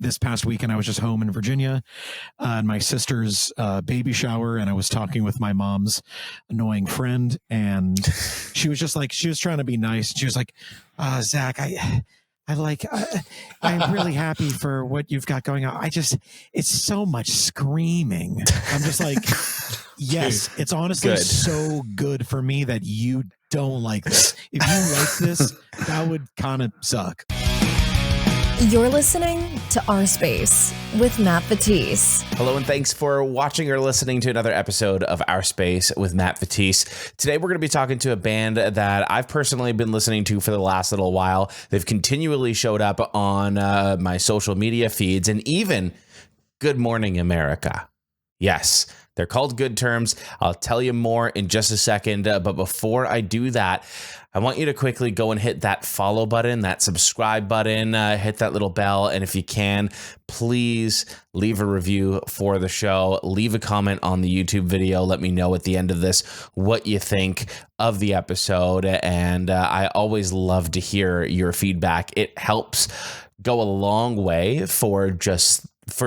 this past weekend, I was just home in Virginia on my sister's baby shower, and I was talking with my mom's annoying friend, and she was trying to be nice. She was like, Zach, I'm really happy for what you've got going on. It's so much screaming. I'm just like, yes, dude, it's honestly so good for me that you don't like this. If you like this, that would kind of suck. You're listening to Our Space with Matt Batiste. Hello, and thanks for watching or listening to another episode of Our Space with Matt Batiste. Today, we're going to be talking to a band that I've personally been listening to for the last little while. They've continually showed up on my social media feeds, and even Good Morning America. Yes, they're called Good Terms. I'll tell you more in just a second, but before I do that, I want you to quickly go and hit that follow button, that subscribe button, hit that little bell. And if you can, please leave a review for the show. Leave a comment on the YouTube video. Let me know at the end of this what you think of the episode. And I always love to hear your feedback. It helps go a long way for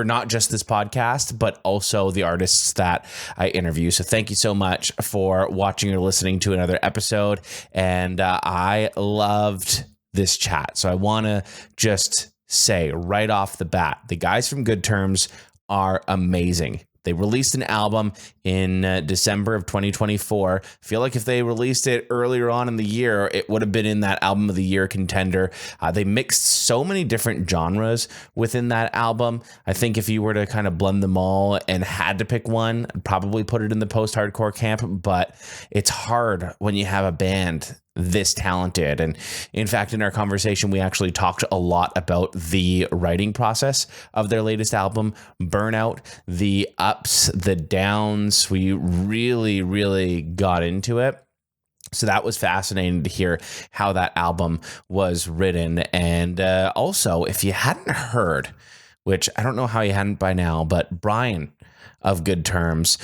not just this podcast, but also the artists that I interview. So thank you so much for watching or listening to another episode. And I loved this chat. So I want to just say right off the bat, the guys from Good Terms are amazing. They released an album in December of 2024. I feel like if they released it earlier on in the year, it would have been in that album of the year contender. They mixed so many different genres within that album. I think if you were to kind of blend them all and had to pick one, I'd probably put it in the post-hardcore camp, but it's hard when you have a band this talented. And in fact, in our conversation, we actually talked a lot about the writing process of their latest album, Burnout, the ups, the downs. We really got into it. So that was fascinating to hear how that album was written. And also, if you hadn't heard, which I don't know how you hadn't by now, but Brian of Good Terms,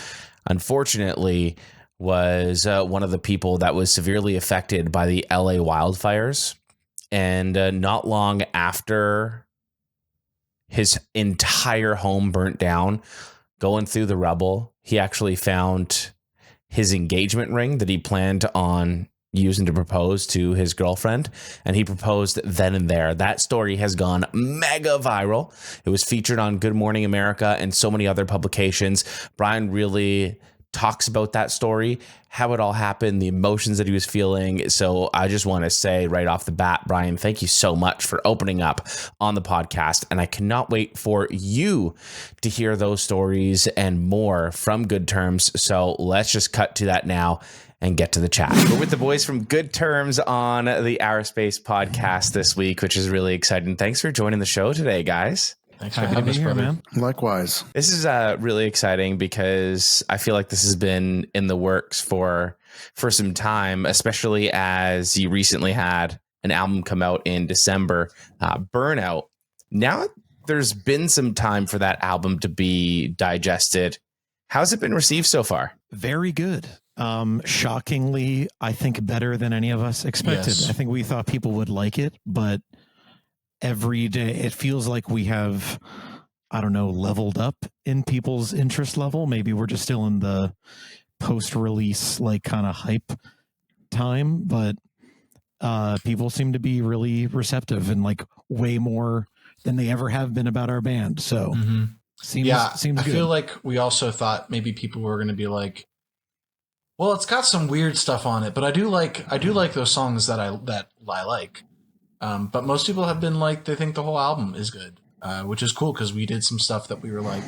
unfortunately, was one of the people that was severely affected by the LA wildfires. And not long after his entire home burnt down, going through the rubble, he actually found his engagement ring that he planned on using to propose to his girlfriend, and he proposed then and there. That story has gone mega viral. It was featured on Good Morning America and so many other publications. Brian really talks about that story, how it all happened, the emotions that he was feeling. So I just want to say right off the bat, Brian, thank you so much for opening up on the podcast. And I cannot wait for you to hear those stories and more from Good Terms. So let's just cut to that now and get to the chat. We're with the boys from Good Terms on the Our Space podcast this week, which is really exciting. Thanks for joining the show today, guys. Thanks for having us, brother. Man. Likewise. This is really exciting because I feel like this has been in the works for some time, especially as you recently had an album come out in December, Burnout. Now there's been some time for that album to be digested. How's it been received so far? Very good. Shockingly, I think better than any of us expected. Yes. I think we thought people would like it, but every day it feels like we have, I don't know, leveled up in people's interest level. Maybe we're just still in the post-release like kind of hype time, but people seem to be really receptive and like way more than they ever have been about our band. So seems good. I feel like we also thought maybe people were going to be like, well, it's got some weird stuff on it, but I do like those songs that I like. But most people have been like, they think the whole album is good, which is cool because we did some stuff that we were like,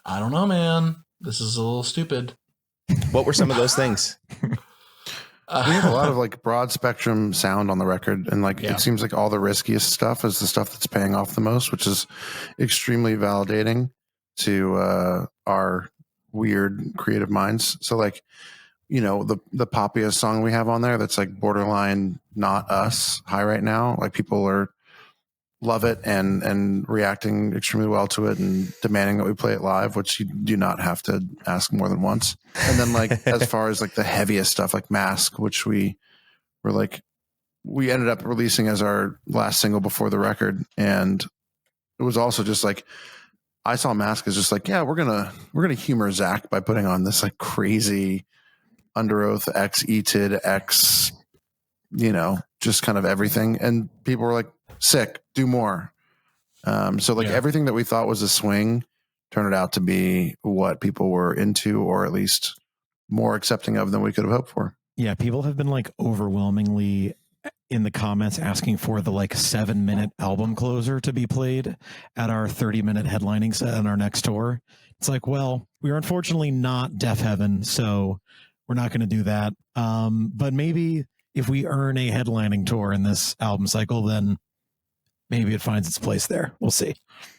I don't know, man, this is a little stupid. What were some of those things? We have a lot of like broad spectrum sound on the record, and like it seems like all the riskiest stuff is the stuff that's paying off the most, which is extremely validating to our weird creative minds. So like, you know, the poppiest song we have on there that's like borderline not us high right now, like people love it and reacting extremely well to it and demanding that we play it live, which you do not have to ask more than once. And then like as far as like the heaviest stuff like Mask, which we ended up releasing as our last single before the record, and it was also just like, I saw Mask as just like, yeah, we're gonna humor Zach by putting on this like crazy Under Oath X ETID X, just kind of everything, and people were like, sick, do more. So like everything that we thought was a swing turned out to be what people were into, or at least more accepting of than we could have hoped for. Yeah, people have been like overwhelmingly in the comments asking for the like 7-minute album closer to be played at our 30-minute headlining set on our next tour. It's like, well, we are unfortunately not Deaf Heaven, so we're not going to do that. But maybe if we earn a headlining tour in this album cycle, then maybe it finds its place there. We'll see.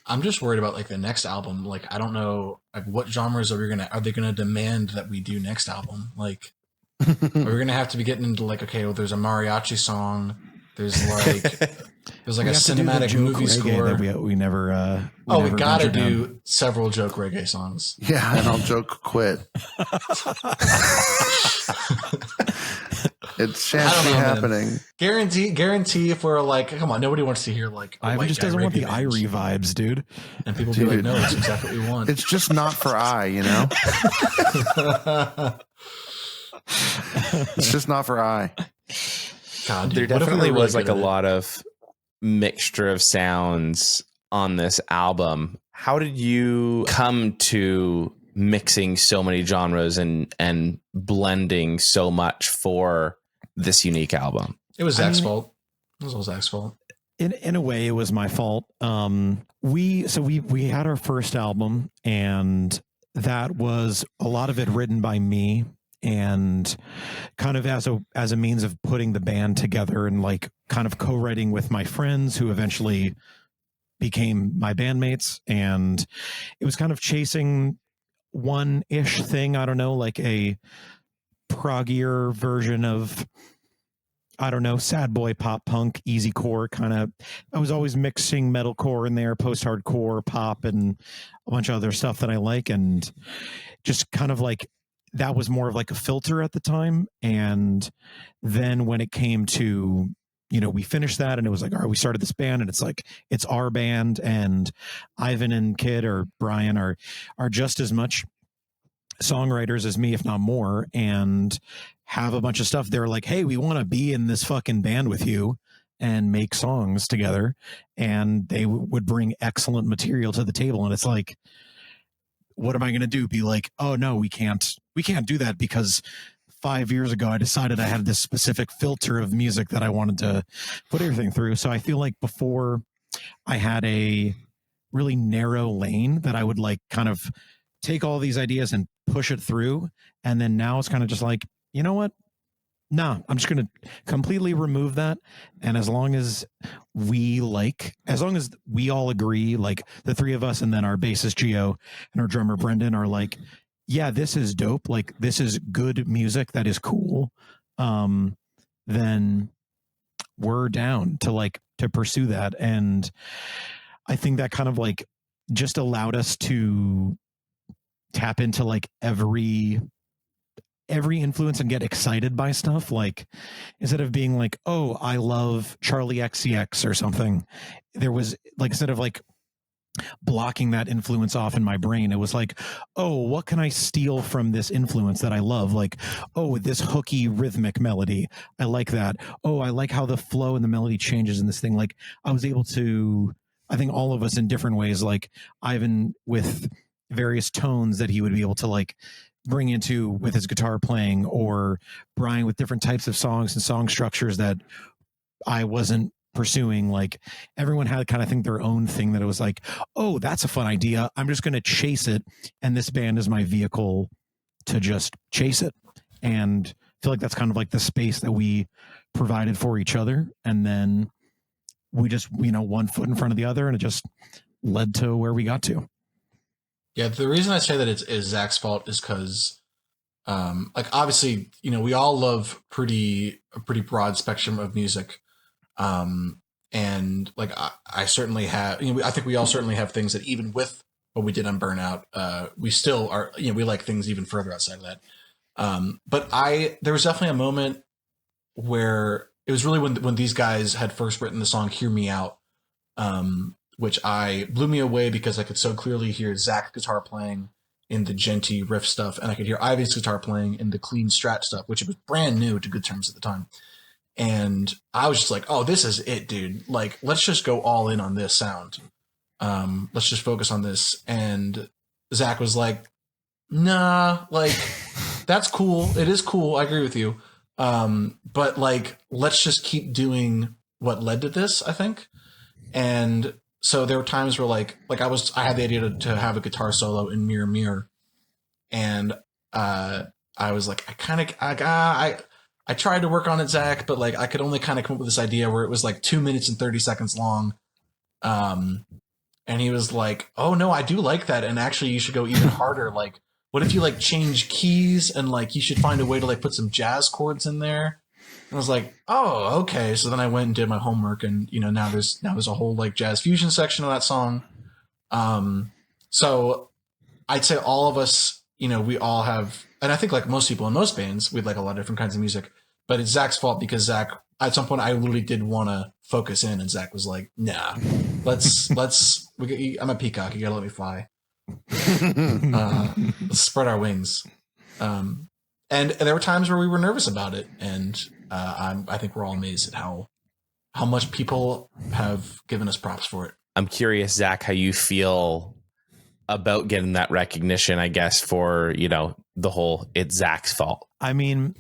I'm just worried about like the next album. Like, I don't know, like what genres are they going to demand that we do next album? Like, are we going to have to be getting into like, okay, well, there's a mariachi song. There's like a cinematic movie score. We never. We got to do several joke reggae songs. Yeah, and I'll joke quit. It shan't be happening. Man. Guarantee if we're like, come on, nobody wants to hear like Ivan just doesn't want the Irie vibes, dude. And people be like, no, it's exactly what we want. It's just not for It's just not for God, dude, there definitely was like a lot of mixture of sounds on this album. How did you come to mixing so many genres and blending so much for this unique album? It was Zach's fault. It was all Zach's fault. In a way, it was my fault. We had our first album, and that was a lot of it written by me, and kind of as a means of putting the band together, and like kind of co-writing with my friends who eventually became my bandmates. And it was kind of chasing one-ish thing. I don't know, like a proggier version of, I don't know, sad boy pop punk, easy core kind of. I was always mixing metalcore in there, post-hardcore, pop, and a bunch of other stuff that I like, and just kind of like that was more of like a filter at the time. And then when it came to, we finished that, and it was like, all right, we started this band, and it's like, it's our band, and Ivan and Kid or Brian are just as much songwriters as me, if not more, and have a bunch of stuff. They're like, hey, we want to be in this fucking band with you and make songs together. And they would bring excellent material to the table. And it's like, what am I going to do? Be like, oh no, we can't do that because 5 years ago I decided I had this specific filter of music that I wanted to put everything through. So I feel like before I had a really narrow lane that I would like kind of take all these ideas and push it through. And then now it's kind of just like, you know what? Nah, I'm just going to completely remove that. And as long as we all agree, like the three of us, and then our bassist Gio and our drummer Brendan are like, yeah, this is dope. Like, this is good music that is cool. Then we're down to pursue that. And I think that kind of like just allowed us to tap into like every influence and get excited by stuff. Like, instead of being like, oh, I love Charlie XCX or something, there was like, instead of like blocking that influence off in my brain, it was like, oh, what can I steal from this influence that I love? Like, oh, this hooky rhythmic melody, I like that. Oh, I like how the flow and the melody changes in this thing. Like, I was able to, I think all of us in different ways, like Ivan with various tones that he would be able to like bring into with his guitar playing, or Brian with different types of songs and song structures that I wasn't pursuing. Like, everyone had kind of think their own thing that it was like, oh, that's a fun idea, I'm just going to chase it, and this band is my vehicle to just chase it. And I feel like that's kind of like the space that we provided for each other, and then we just, one foot in front of the other, and it just led to where we got to. Yeah, the reason I say that it's Zach's fault is because, like, obviously, we all love a pretty broad spectrum of music, and like I certainly have. I think we all certainly have things that even with what we did on Burnout, we still are. We like things even further outside of that. But there was definitely a moment where it was really when these guys had first written the song "Hear Me Out," which blew me away because I could so clearly hear Zach's guitar playing in the djenty riff stuff, and I could hear Ivy's guitar playing in the clean Strat stuff, which was brand new to Good Terms at the time. And I was just like, oh, this is it, dude. Like, let's just go all in on this sound. Let's just focus on this. And Zach was like, nah, like, that's cool. It is cool. I agree with you. But like, let's just keep doing what led to this, I think. And so there were times where like I had the idea to have a guitar solo in Mirror Mirror. And, I was like, I tried to work on it, Zach, but like I could only kind of come up with this idea where it was like 2 minutes and 30 seconds long. And he was like, oh no, I do like that. And actually you should go even harder. Like, what if you like change keys and like you should find a way to like put some jazz chords in there? And I was like, oh, okay. So then I went and did my homework, and you know, now there's a whole like jazz fusion section of that song. So I'd say all of us, you know, we all have, and I think like most people in most bands, we'd like a lot of different kinds of music, but it's Zach's fault because Zach, at some point I literally did want to focus in, and Zach was like, nah, let's I'm a peacock. You gotta let me fly. Let's spread our wings. And there were times where we were nervous about it. And, I think we're all amazed at how much people have given us props for it. I'm curious, Zach, how you feel about getting that recognition, I guess, for, you know, the whole it's Zach's fault. I mean,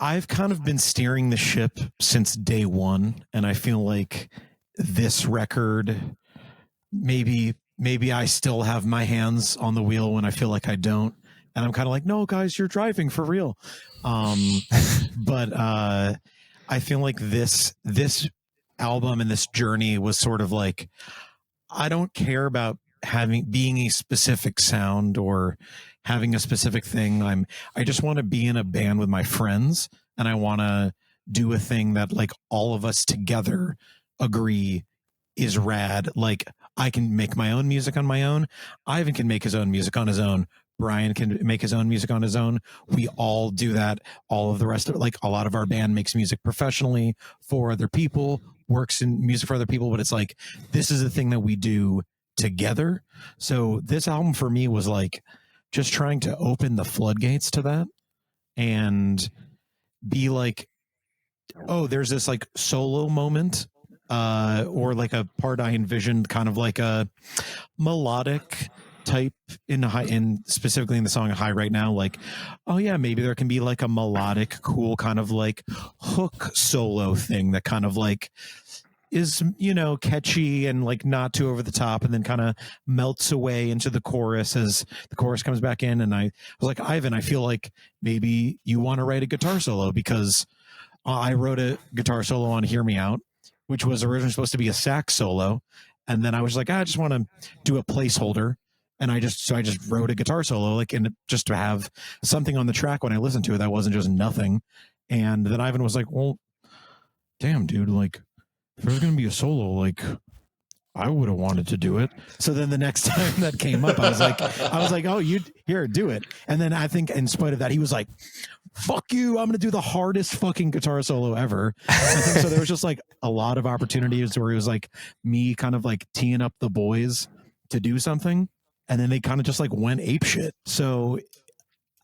I've kind of been steering the ship since day one, and I feel like this record, maybe I still have my hands on the wheel when I feel like I don't, and I'm kind of like, no, guys, you're driving for real. But I feel like this album and this journey was sort of like, I don't care about being a specific sound or having a specific thing. I just want to be in a band with my friends, and I want to do a thing that like all of us together agree is rad. Like, I can make my own music on my own. Ivan can make his own music on his own. Brian can make his own music on his own. We all do that. All of the rest of it, like a lot of our band makes music professionally for other people, works in music for other people, but it's like, this is the thing that we do together. So this album for me was like just trying to open the floodgates to that and be like, oh, there's this like solo moment, or like a part I envisioned kind of like a melodic type in specifically in the song High Right Now, like, oh yeah, maybe there can be like a melodic, cool kind of like hook solo thing that kind of like is, you know, catchy and like not too over the top, and then kind of melts away into the chorus as the chorus comes back in. And I was like, Ivan, I feel like maybe you want to write a guitar solo, because I wrote a guitar solo on Hear Me Out, which was originally supposed to be a sax solo. And then I was like, I just want to do a placeholder. And I just wrote a guitar solo, like, and just to have something on the track when I listened to it that wasn't just nothing. And then Ivan was like, well, damn, dude, like, if there's going to be a solo, like, I would have wanted to do it. So then the next time that came up, I was like, oh, here, do it. And then I think in spite of that, he was like, fuck you, I'm going to do the hardest fucking guitar solo ever. I think so. There was just like a lot of opportunities where it was like me kind of like teeing up the boys to do something. And then they kind of just like went apeshit. So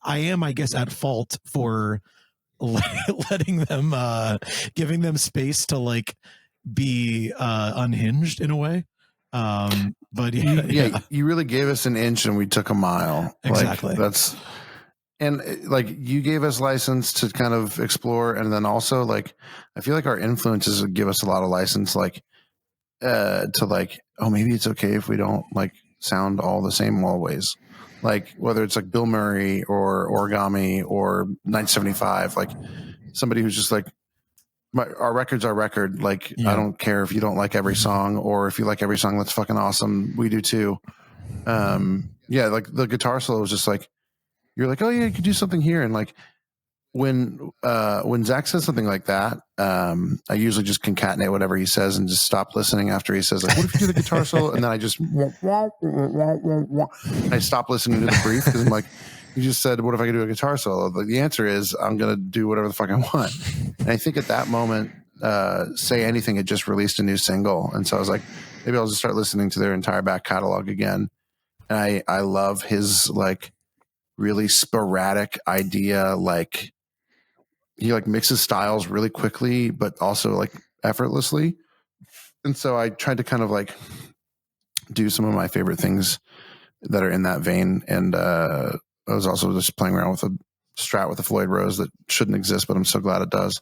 I am, I guess, at fault for letting them, giving them space to like be unhinged in a way. But yeah, you really gave us an inch and we took a mile. Exactly. Like, and like you gave us license to kind of explore, and then also like I feel like our influences would give us a lot of license, like to like, oh, maybe it's okay if we don't like sound all the same always, like whether it's like Bill Murray or Origami or 1975, like somebody who's just like, our record's our record, like I don't care if you don't like every song, or if you like every song, that's fucking awesome, we do too. Like the guitar solo was just like, you're like, oh yeah, you could do something here. And like when Zach says something like that, I usually just concatenate whatever he says and just stop listening after he says like, what if you do the guitar solo? And then I just I stop listening to the brief, because I'm like, you just said, what if I could do a guitar solo? Like, the answer is I'm gonna do whatever the fuck I want. And I think at that moment, Say Anything had just released a new single, and so I was like, maybe I'll just start listening to their entire back catalog again. And I love his like really sporadic idea. Like he like mixes styles really quickly, but also like effortlessly. And so I tried to kind of like do some of my favorite things that are in that vein. And I was also just playing around with a Strat with a Floyd Rose that shouldn't exist, but I'm so glad it does.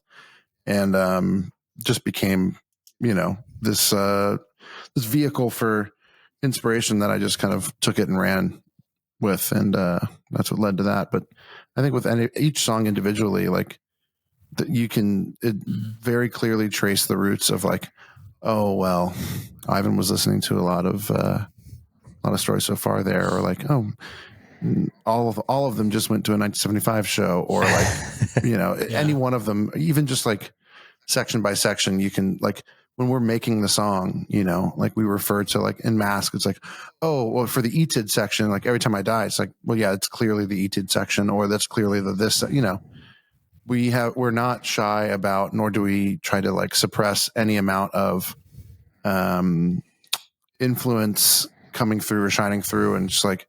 And just became, you know, this vehicle for inspiration that I just kind of took it and ran with. And that's what led to that. But I think with each song individually, like you can very clearly trace the roots of like, oh, well, Ivan was listening to a lot of stories so far there, or like, oh, all of them just went to a 1975 show, or like, you know, any one of them, even just like section by section, you can like, when we're making the song, you know, like we refer to like in Mask, it's like, oh, well, for the ETID section, like every time I die, it's like, well, yeah, it's clearly the ETID section, or that's clearly this, you know, we're not shy about, nor do we try to like suppress any amount of influence coming through or shining through. And just like,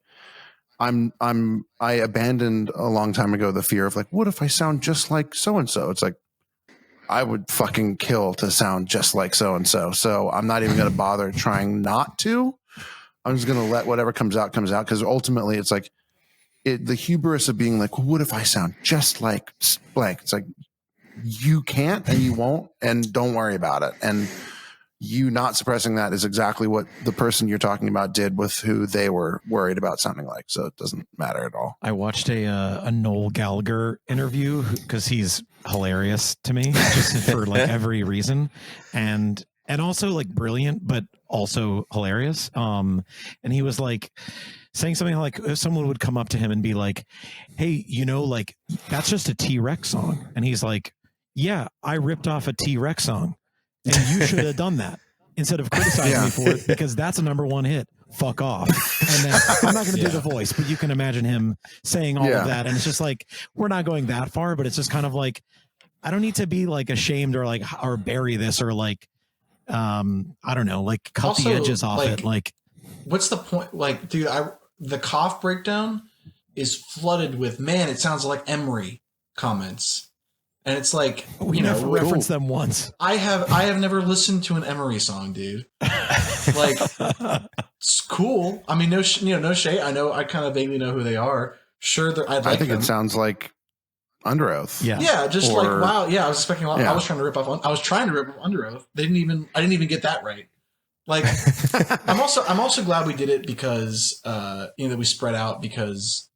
I abandoned a long time ago the fear of like, what if I sound just like so-and-so? It's like, I would fucking kill to sound just like so-and-so. So I'm not even going to bother trying not to. I'm just going to let whatever comes out. Cause ultimately it's like the hubris of being like, what if I sound just like blank? It's like, you can't and you won't, and don't worry about it. And you not suppressing that is exactly what the person you're talking about did with who they were worried about sounding like. So it doesn't matter at all. I watched a Noel Gallagher interview because he's hilarious to me, just for like every reason, and also like brilliant, but also hilarious. And he was like saying something like, if someone would come up to him and be like, hey, you know, like that's just a T-Rex song. And he's like, yeah, I ripped off a T-Rex song. And you should have done that instead of criticizing me for it, because that's a #1 hit. Fuck off. And then I'm not going to do the voice, but you can imagine him saying all of that. And it's just like, we're not going that far, but it's just kind of like, I don't need to be like ashamed or like, or bury this, or like, I don't know, like cut also, the edges off like, it. Like, what's the point? Like, dude, the cough breakdown is flooded with, man, it sounds like Emery comments. And it's like, we never referenced them once. I have never listened to an Emery song, dude. Like, it's cool. I mean, no shade. I know, I kind of vaguely know who they are. Sure, I think it sounds like Under Oath. Yeah, just like, wow. Yeah, I was expecting a lot. Yeah. I was trying to rip off Under Oath. I didn't even get that right. Like, I'm also glad we did it because that we spread out, because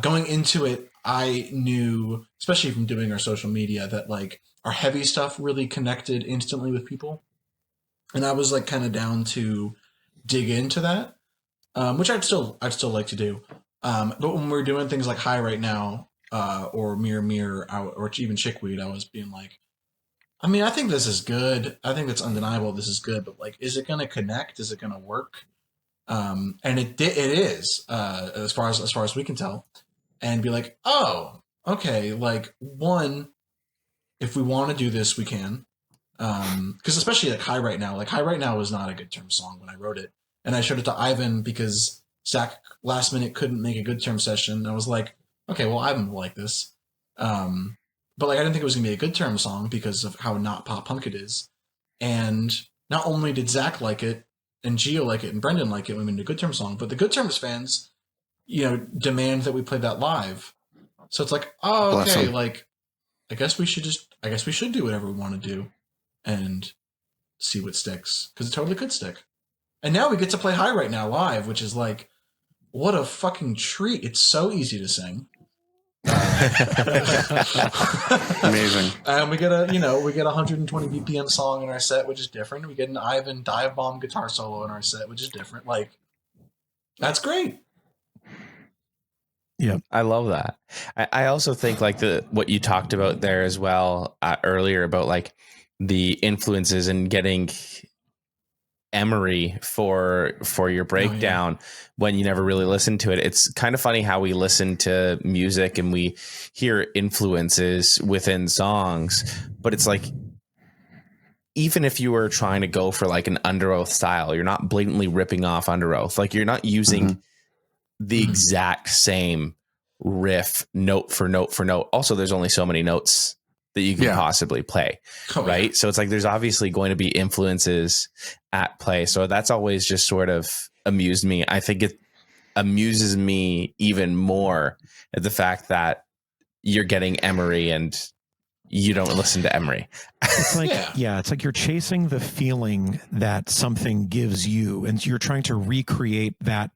going into it, I knew, especially from doing our social media, that like our heavy stuff really connected instantly with people. And I was like kind of down to dig into that, which I'd still like to do. But when we're doing things like High Right Now, or Mirror, or even Chickweed, I was being like, I mean, I think this is good. I think it's undeniable this is good, but like, is it going to connect? Is it going to work? And it is, as far as we can tell. And be like, oh, okay, like, one, if we want to do this, we can. Because especially like High Right Now was not a Good Term song when I wrote it. And I showed it to Ivan because Zach last minute couldn't make a Good Term session. And I was like, okay, well, Ivan will like this. But like, I didn't think it was going to be a Good Term song because of how not pop punk it is. And not only did Zach like it, and Gio like it, and Brendan like it when we made a Good Term song, but the Good Terms fans, demand that we play that live. So it's like, oh, okay, like, I guess we should do whatever we want to do and see what sticks, because it totally could stick. And now we get to play High Right Now live, which is like, what a fucking treat. It's so easy to sing. Amazing. And we get a 120 BPM song in our set, which is different. We get an Ivan dive bomb guitar solo in our set, which is different. Like, that's great. Yeah, I love that. I also think like what you talked about there as well earlier about like the influences and getting Emery for your breakdown when you never really listen to it. It's kind of funny how we listen to music and we hear influences within songs, but it's like even if you were trying to go for like an Under Oath style, you're not blatantly ripping off Under Oath. Like you're not using the exact same riff note for note for note. Also, there's only so many notes that you can possibly play, right? So it's like there's obviously going to be influences at play. So that's always just sort of amused me. I think it amuses me even more at the fact that you're getting Emery and you don't listen to Emery. It's like, it's like you're chasing the feeling that something gives you, and you're trying to recreate that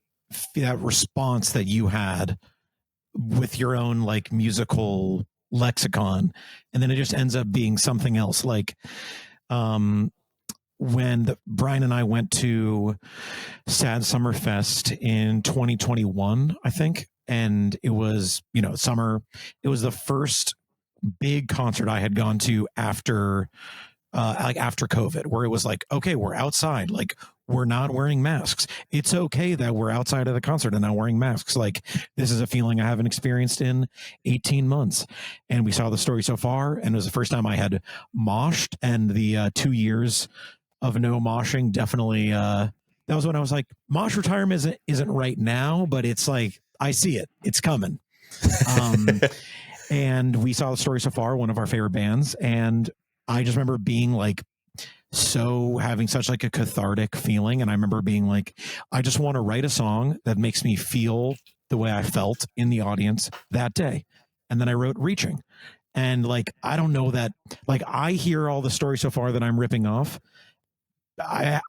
response that you had with your own like musical lexicon, and then it just ends up being something else. Like when Brian and I went to Sad Summer Fest in 2021, I think, and it was, summer. It was the first big concert I had gone to after COVID, where it was like, okay, we're outside, like we're not wearing masks. It's okay that we're outside of the concert and not wearing masks. Like this is a feeling I haven't experienced in 18 months. And we saw the Story So Far, and it was the first time I had moshed, and the 2 years of no moshing definitely, that was when I was like, mosh retirement isn't right now, but it's like, I see it, it's coming. And we saw the Story So Far, one of our favorite bands. And I just remember being like, having such like a cathartic feeling. And I remember being like, I just want to write a song that makes me feel the way I felt in the audience that day. And then I wrote Reaching. And like, I don't know that, like, I hear all the Story So Far that I'm ripping off.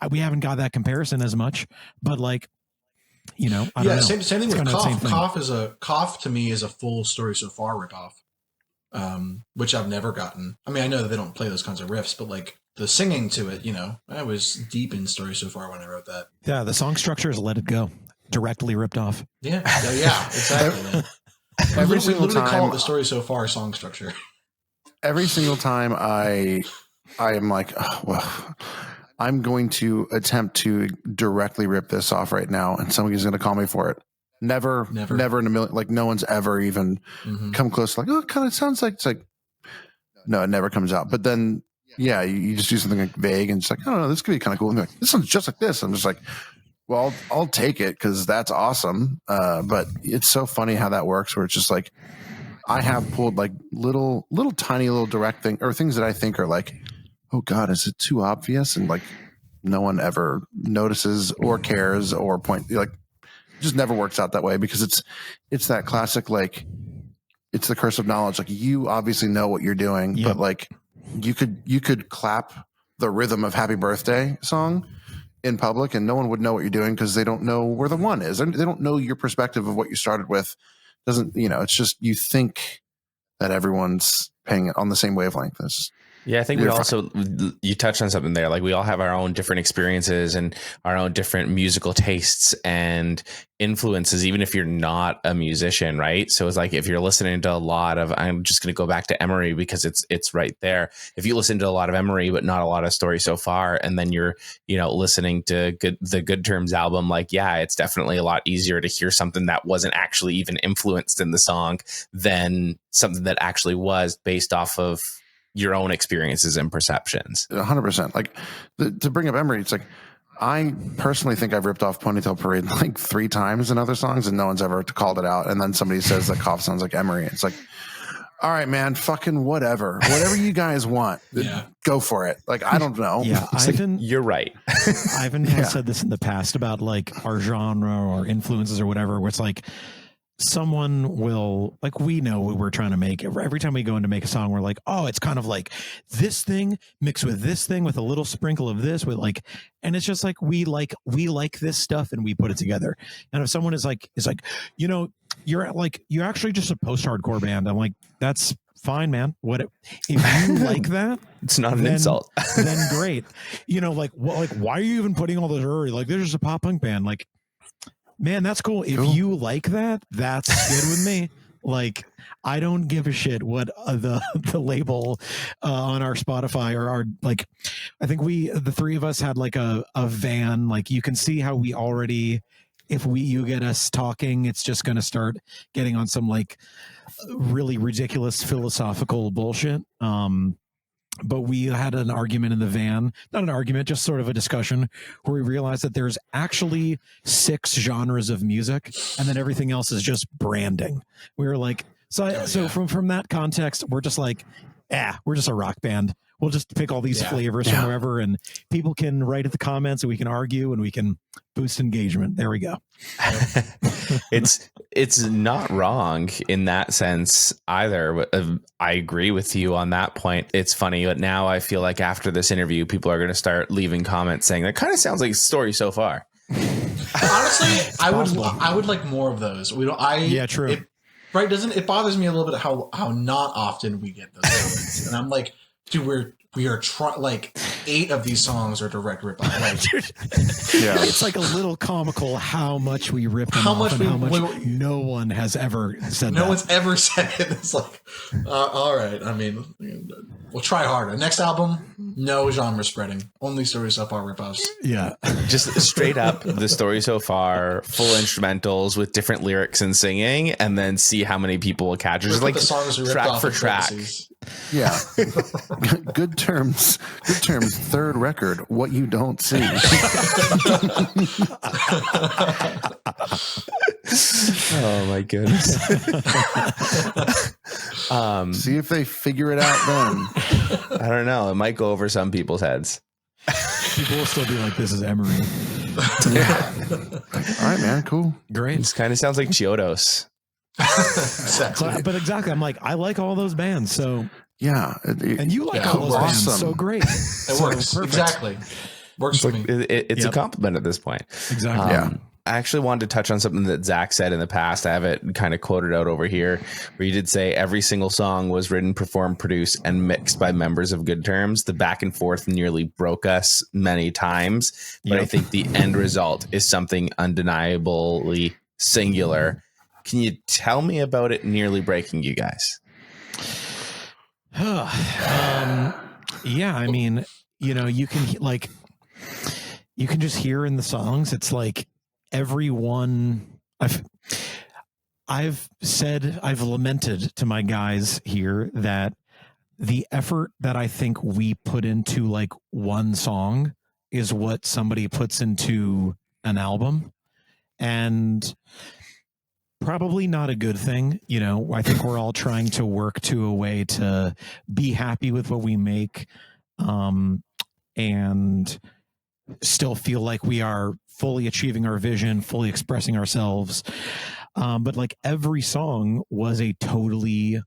We haven't got that comparison as much, but like, I don't know. Same thing with Cough. Cough to me is a full Story So Far ripoff, which I've never gotten. I mean, I know that they don't play those kinds of riffs, but like the singing to it, I was deep in Story So Far when I wrote that. Yeah, the song structure is Let It Go, directly ripped off. Yeah, exactly. Every single time, call it the Story So Far song structure. Every single time I am like, oh, well, I'm going to attempt to directly rip this off right now, and somebody's going to call me for it. Never in a million. Like no one's ever even come close. Like, oh, it kind of sounds like, it's like, no, it never comes out. But then, you just do something like vague, and it's like, I don't know, this could be kind of cool. And like, this sounds just like this. I'm just like, well, I'll take it because that's awesome. But it's so funny how that works, where it's just like, I have pulled like little tiny little direct thing or things that I think are like, oh God, is it too obvious? And like, no one ever notices or cares or point, like, it just never works out that way, because it's that classic, like, it's the curse of knowledge. Like, you obviously know what you're doing, but like, you could clap the rhythm of Happy Birthday song in public and no one would know what you're doing, because they don't know where the one is. They don't know your perspective of what you started with. Doesn't, it's just, you think that everyone's paying on the same wavelength. It's just, I think you touched on something there. Like we all have our own different experiences and our own different musical tastes and influences, even if you're not a musician, right? So it's like, if you're listening to a lot of, I'm just going to go back to Emery because it's right there. If you listen to a lot of Emery, but not a lot of Story So Far, and then you're, listening to the Good Terms album, like, it's definitely a lot easier to hear something that wasn't actually even influenced in the song than something that actually was, based off of your own experiences and perceptions. 100%. Like, to bring up Emery, it's like, I personally think I've ripped off Ponytail Parade like 3 times in other songs, and no one's ever called it out. And then somebody says that Cough sounds like Emery. It's like, all right, man, fucking whatever you guys want, go for it. Like, I don't know. Ivan, you're right. Ivan has said this in the past about like our genre or influences or whatever, where it's like, someone will, like, we know what we're trying to make. Every time we go in to make a song, we're like, oh, it's kind of like this thing mixed with this thing with a little sprinkle of this, with like, and it's just like, we like this stuff and we put it together. And if someone is like, you're like, you're actually just a post-hardcore band, I'm like, that's fine, man. If you like that, it's not an insult. Then great. Like, why are you even putting all this early? Like, they're just a pop punk band. Like, man, that's cool. If you like that, that's good with me. Like, I don't give a shit what the label on our Spotify or our, like, I think the 3 of us had like a van. Like, you can see how we already, if you get us talking, it's just going to start getting on some like really ridiculous philosophical bullshit. but we had an argument in the van, not an argument, just sort of a discussion where we realized that there's actually 6 genres of music and then everything else is just branding. We were like, so from that context, we're just like, we're just a rock band. We'll just pick all these flavors from wherever, and people can write in the comments and we can argue and we can boost engagement. There we go. It's not wrong in that sense either. I agree with you on that point. It's funny, but now I feel like after this interview, people are going to start leaving comments saying that kind of sounds like a story so far. Honestly, I would like more of those. We don't. True. It bothers me a little bit how not often we get those comments, and I'm like, dude, we are trying. Like 8 of these songs are direct rip off. Like, it's like a little comical how much we ripped them off and how much no one has ever said. No one's ever said it. It's like, all right. I mean, we'll try harder. Next album, no genre spreading. Only Story So Far ripoffs. Yeah, just straight up the Story So Far, full instrumentals with different lyrics and singing, and then see how many people will catch it. Just like the songs we ripped track off for track. Yeah. Good terms. Third record, What You Don't See. Oh my goodness. See if they figure it out then. I don't know. It might go over some people's heads. People will still be like, this is Emery. Yeah. All right, man. Cool. Great. This kind of sounds like Chiodos. Exactly. But exactly, I'm like, I like all those bands. So yeah, and you like all those bands. So great. It works. Perfect. Exactly. Works for me. It's a compliment at this point. Exactly. I actually wanted to touch on something that Zach said in the past. I have it kind of quoted out over here, where you did say every single song was written, performed, produced, and mixed by members of Good Terms. The back and forth nearly broke us many times, but I think the end result is something undeniably singular. Can you tell me about it nearly breaking you guys? Yeah, I mean, you can just hear in the songs. It's like everyone. I've lamented to my guys here that the effort that I think we put into like one song is what somebody puts into an album, and probably not a good thing. I think we're all trying to work to a way to be happy with what we make, and still feel like we are fully achieving our vision, fully expressing ourselves. But like every song was a totally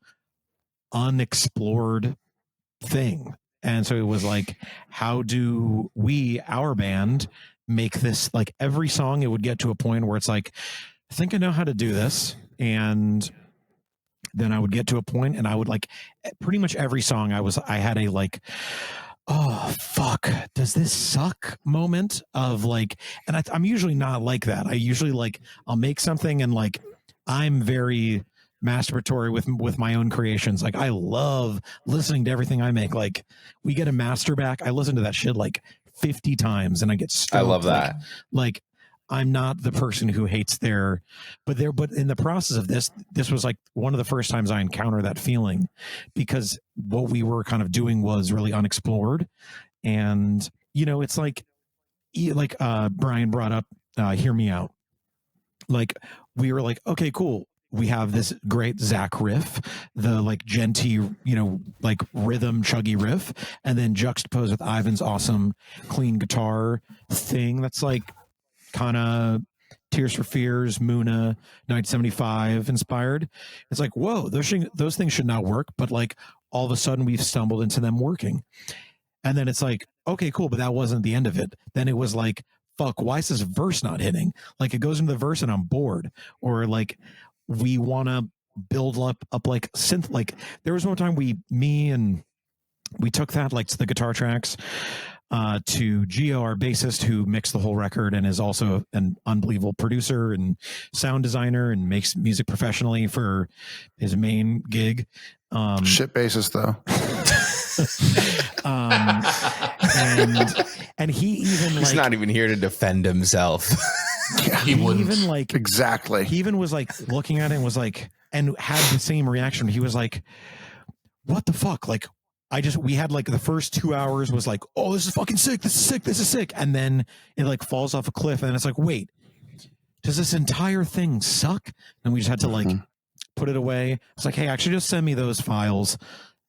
unexplored thing. And so it was like, how do we, our band, make this, like every song, it would get to a point where it's like, I think I know how to do this. And then I would get to a point and I would like pretty much every song I had a like, oh fuck, does this suck moment of like, and I'm usually not like that. I usually like, I'll make something and like, I'm very masturbatory with my own creations. Like I love listening to everything I make. Like we get a master back. I listen to that shit like 50 times and I get stoked. I love that. Like I'm not the person who hates but in the process of this was like one of the first times I encountered that feeling, because what we were kind of doing was really unexplored. And, it's like Brian brought up, Hear Me Out. Like we were like, okay, cool. We have this great Zach riff, the like genty, like rhythm chuggy riff, and then juxtaposed with Ivan's awesome clean guitar thing. That's like, kind of Tears for Fears, Muna, 1975 inspired. It's like, whoa, those things should not work, but like all of a sudden we've stumbled into them working. And then it's like, okay, cool, but that wasn't the end of it. Then it was like, fuck, why is this verse not hitting? Like it goes into the verse and I'm bored. Or like we want to build up like synth. Like there was one time we took that like to the guitar tracks, to Gio, our bassist, who mixed the whole record and is also an unbelievable producer and sound designer and makes music professionally for his main gig. Shit bassist though. And he even he's not even here to defend himself. Yeah, he wouldn't. Even like exactly. He even was like looking at it and was like, and had the same reaction. He was like, what the fuck? Like, we had like the first 2 hours was like, oh, this is fucking sick. This is sick. This is sick. And then it like falls off a cliff. And it's like, wait, does this entire thing suck? And we just had to like put it away. It's like, hey, actually just send me those files.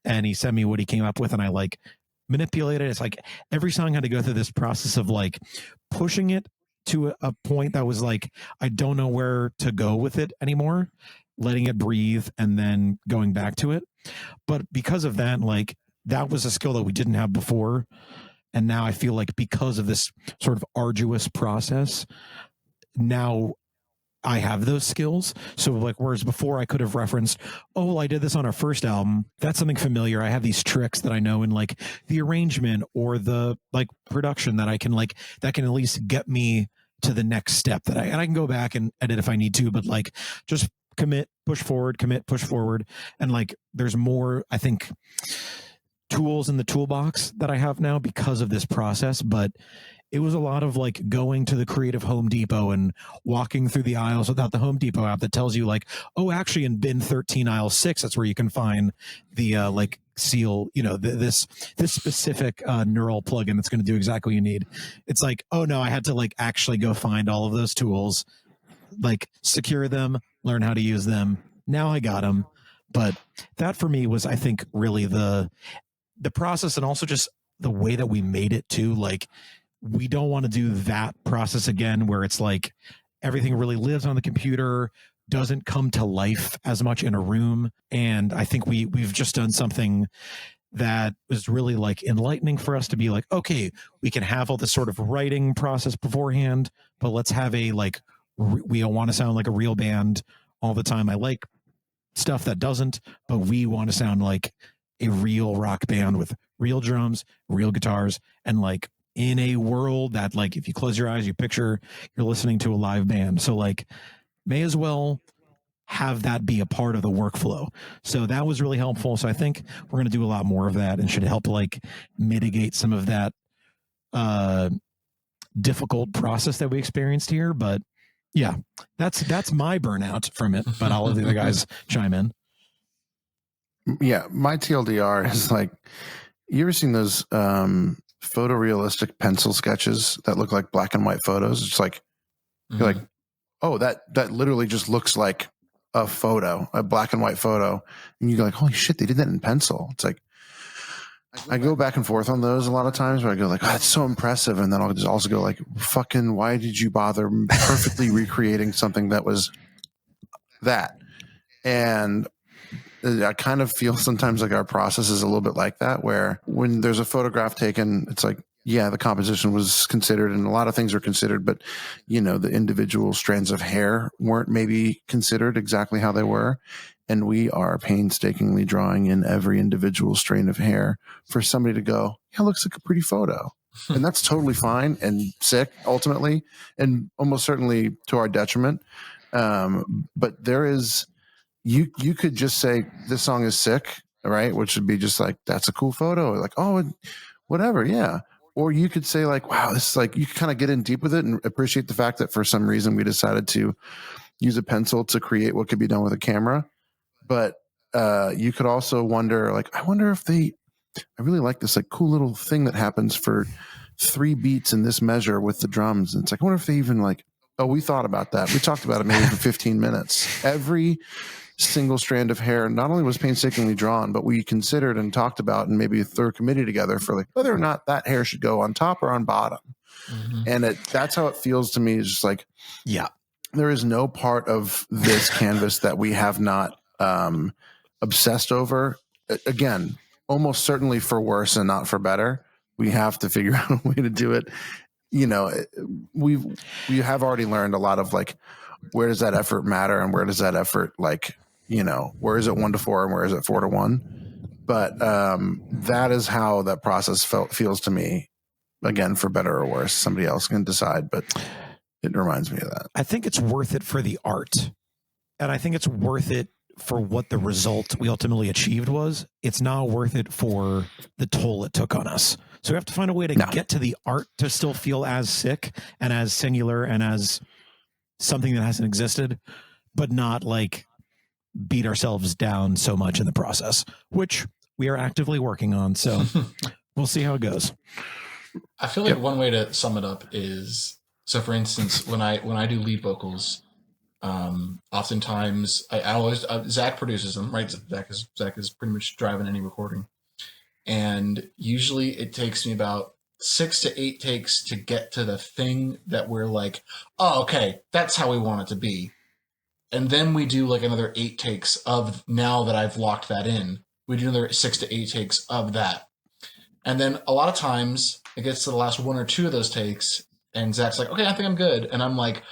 And he sent me what he came up with. And I like manipulated it. It's like every song had to go through this process of like pushing it to a point that was like, I don't know where to go with it anymore, letting it breathe and then going back to it. But because of that, like that was a skill that we didn't have before. And now I feel like because of this sort of arduous process, now I have those skills. So like, whereas before I could have referenced, oh, well, I did this on our first album. That's something familiar. I have these tricks that I know in like the arrangement or the like production that I can like, that can at least get me to the next step that I can go back and edit if I need to, but like just commit, push forward, commit, push forward. And like, there's more, I think, tools in the toolbox that I have now because of this process. But it was a lot of like going to the creative Home Depot and walking through the aisles without the Home Depot app that tells you like, oh, actually in bin 13 aisle 6, that's where you can find the like seal, you know, this specific neural plugin that's going to do exactly what you need. It's like, oh no, I had to like actually go find all of those tools, like secure them, learn how to use them. Now I got them. But that for me was, I think, really the process, and also just the way that we made it too. Like, we don't want to do that process again where it's like everything really lives on the computer, doesn't come to life as much in a room. And I think we've just done something that was really like enlightening for us to be like, okay, we can have all this sort of writing process beforehand, but let's have a like, we don't want to sound like a real band all the time. I like stuff that doesn't, but we want to sound like a real rock band with real drums, real guitars, and like in a world that like, if you close your eyes, you picture you're listening to a live band. So like, may as well have that be a part of the workflow. So that was really helpful. So I think we're going to do a lot more of that and should help like mitigate some of that difficult process that we experienced here. But yeah, that's my burnout from it, but I'll let the other guys chime in. Yeah, my TLDR is like, you ever seen those photorealistic pencil sketches that look like black and white photos? It's like, you're like, oh, that literally just looks like a photo, a black and white photo. And you go like, holy shit, they did that in pencil. It's like, I go back and forth on those a lot of times where I go like, oh, that's so impressive. And then I'll just also go like, fucking, why did you bother perfectly recreating something that was that? And I kind of feel sometimes like our process is a little bit like that, where when there's a photograph taken, it's like, yeah, the composition was considered and a lot of things are considered, but you know, the individual strands of hair weren't maybe considered exactly how they were. And we are painstakingly drawing in every individual strand of hair for somebody to go, yeah, looks like a pretty photo. And that's totally fine and sick ultimately, and almost certainly to our detriment. But there is, you could just say this song is sick, right? Which would be just like, that's a cool photo. Like, oh, whatever. Yeah. Or you could say like, wow, this is like, you kind of get in deep with it and appreciate the fact that for some reason we decided to use a pencil to create what could be done with a camera. But you could also wonder, like, I wonder if I really like this like cool little thing that happens for 3 beats in this measure with the drums. And it's like, I wonder if they even like, oh, we thought about that. We talked about it maybe for 15 minutes. Every single strand of hair not only was painstakingly drawn, but we considered and talked about and maybe threw a committee together for like whether or not that hair should go on top or on bottom. And that's how it feels to me. Is just like, yeah, there is no part of this canvas that we have not obsessed over. Again, almost certainly for worse and not for better. We have to figure out a way to do it. You know, we have already learned a lot of like, where does that effort matter and where does that effort like, you know, where is it 1 to 4 and where is it 4 to 1? But that is how that process feels to me. Again, for better or worse, somebody else can decide, but it reminds me of that. I think it's worth it for the art, and I think it's worth it for what the result we ultimately achieved was. It's not worth it for the toll it took on us. So we have to find a way to get to the art to still feel as sick and as singular and as something that hasn't existed, but not like beat ourselves down so much in the process, which we are actively working on. So we'll see how it goes. I feel like one way to sum it up is, so for instance, when I do lead vocals, oftentimes I always Zach produces them, right? Zach is pretty much driving any recording, and usually it takes me about 6 to 8 takes to get to the thing that we're like, oh, okay, that's how we want it to be. And then we do like another 8 takes of, now that I've locked that in, we do another 6 to 8 takes of that. And then a lot of times it gets to the last 1 or 2 of those takes, and Zach's like, okay, I think I'm good. And I'm like,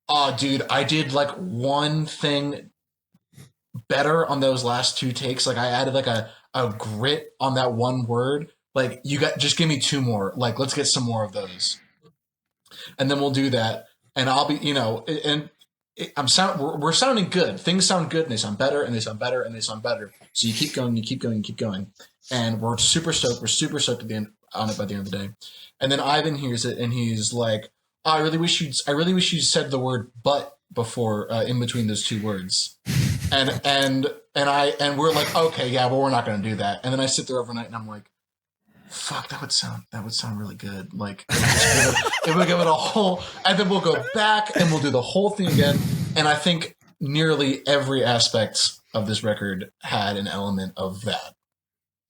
oh, dude, I did like one thing better on those last 2 takes. Like I added like a grit on that one word. Like, just give me 2 more. Like, let's get some more of those. And then we'll do that. And I'll be, and we're sounding good. Things sound good, and they sound better, and they sound better, and they sound better. So you keep going, you keep going, you keep going. And we're super stoked. We're super stoked at the end, on it by the end of the day. And then Ivan hears it, and he's like, oh, I really wish you said the word "but" before, in between those 2 words. And we're like, okay, yeah, but we're not going to do that. And then I sit there overnight, and I'm like, fuck, that would sound really good. Like, it would give it a whole, and then we'll go back and we'll do the whole thing again. And I think nearly every aspect of this record had an element of that.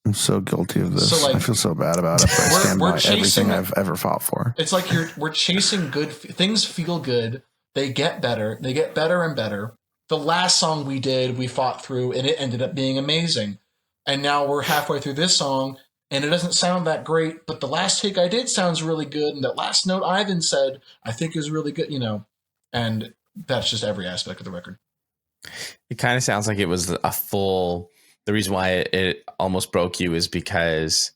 I'm so guilty of this. So, like, I feel so bad about it. But I stand by everything I've ever fought for. It's like we're chasing good things. Feel good. They get better. They get better and better. The last song we did, we fought through, and it ended up being amazing. And now we're halfway through this song, and it doesn't sound that great, but the last take I did sounds really good, and that last note Ivan said I think is really good, and that's just every aspect of the record. It kind of sounds like it was a full, the reason why it almost broke you is because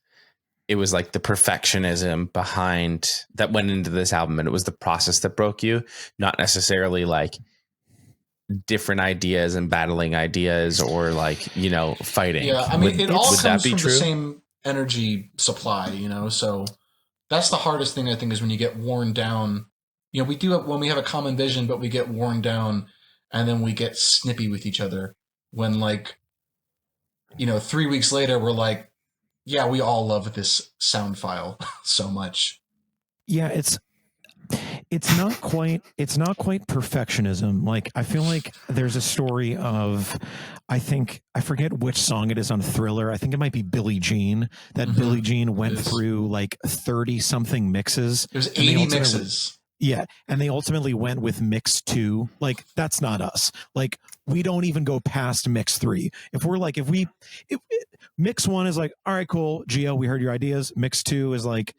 it was like the perfectionism behind that went into this album, and it was the process that broke you, not necessarily like different ideas and battling ideas or like, fighting. Yeah, I mean, it all comes from the same energy supply, so that's the hardest thing, I think, is when you get worn down. We do it when we have a common vision, but we get worn down, and then we get snippy with each other when, like, 3 weeks later we're like, yeah, we all love this sound file so much. Yeah, it's not quite perfectionism. Like, I feel like there's a story of, I forget which song it is on Thriller. I think it might be Billie Jean, that Billie Jean went through like 30 something mixes. There's 80 mixes. Yeah. And they ultimately went with mix 2. Like, that's not us. Like, we don't even go past mix 3. If mix 1 is like, all right, cool, Gio, we heard your ideas. Mix 2 is like,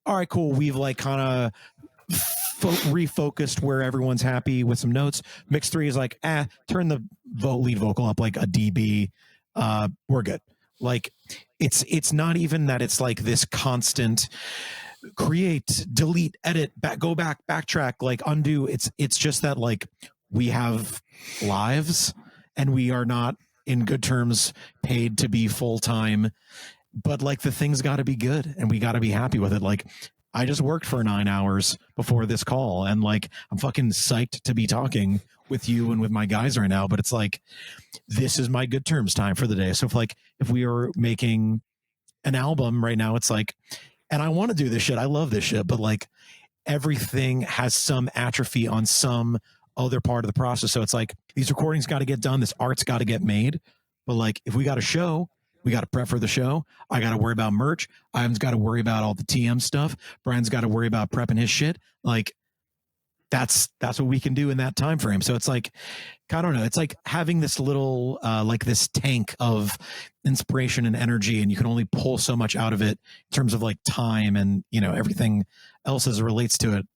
all right, cool, we've like kind of refocused where everyone's happy with some notes. Mix 3 is like, turn the lead vocal up like a dB. We're good. Like, it's not even that it's like this constant create, delete, edit, go back, backtrack, like undo. It's just that, like, we have lives and we are not in good terms paid to be full-time, but like the thing's got to be good and we got to be happy with it. Like, I just worked for 9 hours before this call, and like, I'm fucking psyched to be talking with you and with my guys right now, but it's like, this is my good terms time for the day. So if we are making an album right now, it's like, and I want to do this shit, I love this shit, but like, everything has some atrophy on some other part of the process. So it's like, these recordings got to get done, this art's got to get made, but like, if we got a show, we got to prep for the show. I got to worry about merch. Ivan's got to worry about all the TM stuff. Brian's got to worry about prepping his shit. Like, that's what we can do in that time frame. So it's like, I don't know. It's like having this little, like this tank of inspiration and energy, and you can only pull so much out of it in terms of like time and, everything else as it relates to it.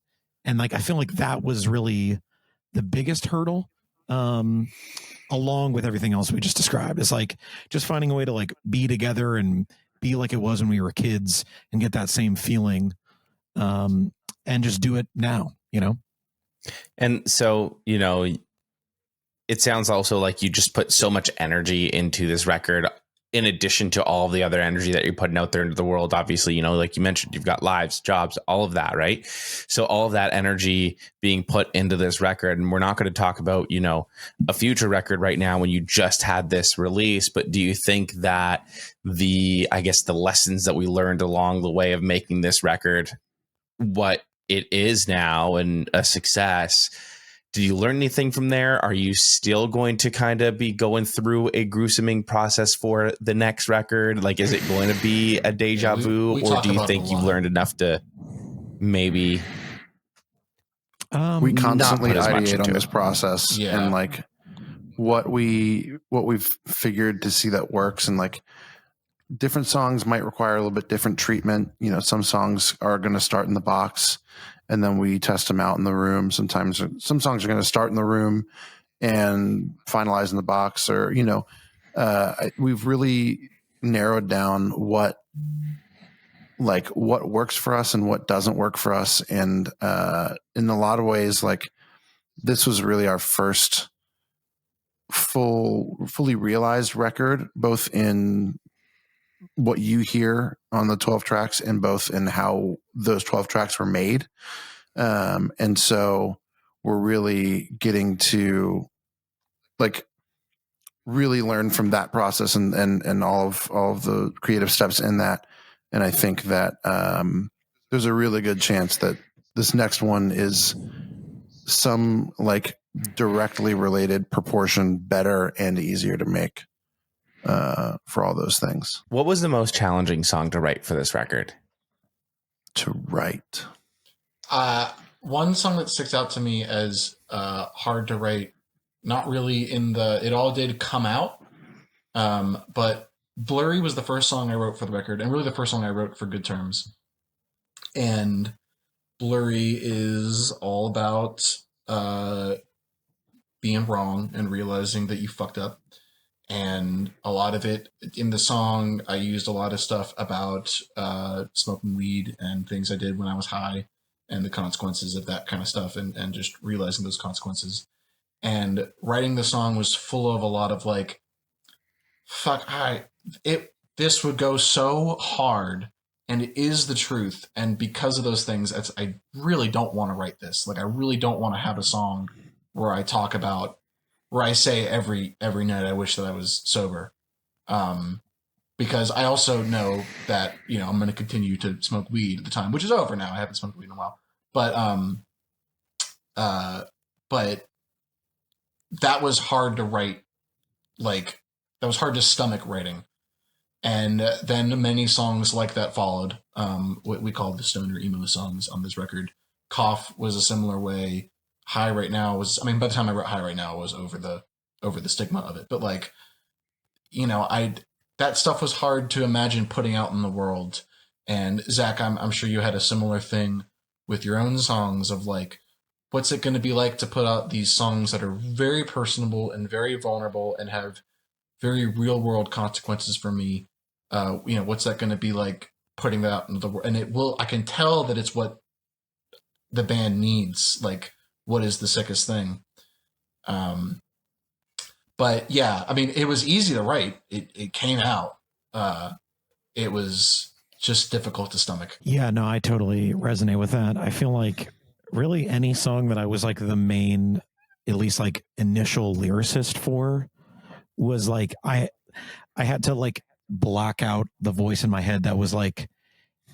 And like, I feel like that was really the biggest hurdle. Along with everything else we just described. It's like just finding a way to like be together and be like it was when we were kids and get that same feeling, and just do it now, And so, it sounds also like you just put so much energy into this record in addition to all the other energy that you're putting out there into the world, obviously, you know, like you mentioned, you've got lives, jobs, all of that, right? So all of that energy being put into this record, and we're not going to talk about, you know, a future record right now when you just had this release, but do you think that the lessons that we learned along the way of making this record what it is now and a success, did you learn anything from there? Are you still going to kind of be going through a gruesoming process for the next record? Like, is it going to be a deja vu, or do you think you've learned enough to maybe we constantly ideate on this it? process and like what we've figured to see that works, and like different songs might require a little bit different treatment. You know, some songs are going to start in the box and then we test them out in the room. Sometimes some songs are going to start in the room and finalize in the box, or, you know, we've really narrowed down what works for us and what doesn't work for us. And in a lot of ways, like, this was really our first fully realized record, both in what you hear on the 12 tracks and both in how those 12 tracks were made. And so we're really getting to like really learn from that process and all of the creative steps in that. And I think that there's a really good chance that this next one is some like directly related proportion better and easier to make for all those things. What was the most challenging song to write for this record? One song that sticks out to me as hard to write, not really it all did come out, but Blurry was the first song I wrote for the record, and really the first song I wrote for Good Terms. And Blurry is all about being wrong and realizing that you fucked up. And a lot of it in the song, I used a lot of stuff about smoking weed and things I did when I was high and the consequences of that kind of stuff, and just realizing those consequences. And writing the song was full of a lot of like, this would go so hard, and it is the truth. And because of those things, I really don't want to write this. Like, I really don't want to have a song where I talk about, where I say every night I wish that I was sober, because I also know that, you know, I'm going to continue to smoke weed at the time, which is over now. I haven't smoked weed in a while, but that was hard to write. Like, that was hard to stomach writing, and then many songs like that followed. What we call the stoner emo songs on this record. Cough was a similar way. High Right Now was, I mean, by the time I wrote High Right Now, I was over the stigma of it. But like, you know, that stuff was hard to imagine putting out in the world. And Zach, I'm sure you had a similar thing with your own songs of like, what's it going to be like to put out these songs that are very personable and very vulnerable and have very real world consequences for me? You know, what's that going to be like putting that out into the world? And I can tell that it's what the band needs. Like, what is the sickest thing? But yeah, I mean, it was easy to write. It came out. It was just difficult to stomach. Yeah, no, I totally resonate with that. I feel like really any song that I was like the main, at least like initial lyricist for, was like, I had to like block out the voice in my head that was like,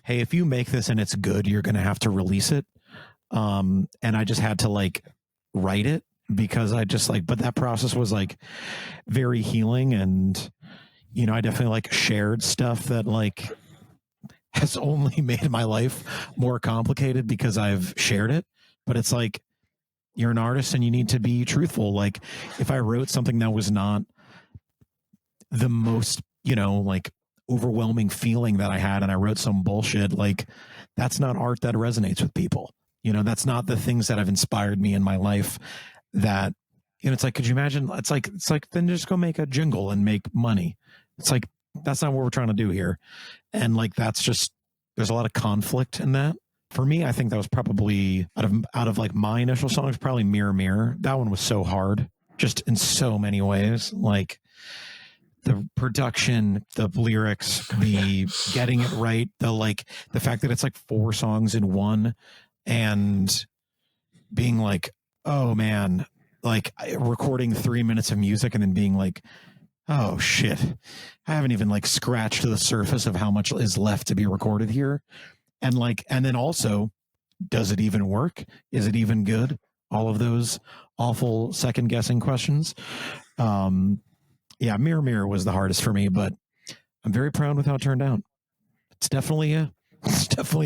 hey, if you make this and it's good, you're going to have to release it. And I just had to like write it, because I just like, but that process was like very healing. And, you know, I definitely like shared stuff that like has only made my life more complicated because I've shared it. But it's like, you're an artist and you need to be truthful. Like, if I wrote something that was not the most, you know, like overwhelming feeling that I had, and I wrote some bullshit, like, that's not art that resonates with people. You know, that's not the things that have inspired me in my life. That, you know, it's like, could you imagine? It's like, then just go make a jingle and make money. It's like, that's not what we're trying to do here. And like, that's just, there's a lot of conflict in that. For me, I think that was probably out of like my initial songs, probably Mirror Mirror. That one was so hard, just in so many ways. Like, the production, the lyrics, the getting it right, the fact that it's like 4 songs in one, and being like, oh man, like recording 3 minutes of music and then being like, oh shit, I haven't even like scratched the surface of how much is left to be recorded here. And then also, does it even work? Is it even good? All of those awful second guessing questions. Yeah, Mirror Mirror was the hardest for me, but I'm very proud with how it turned out. It's definitely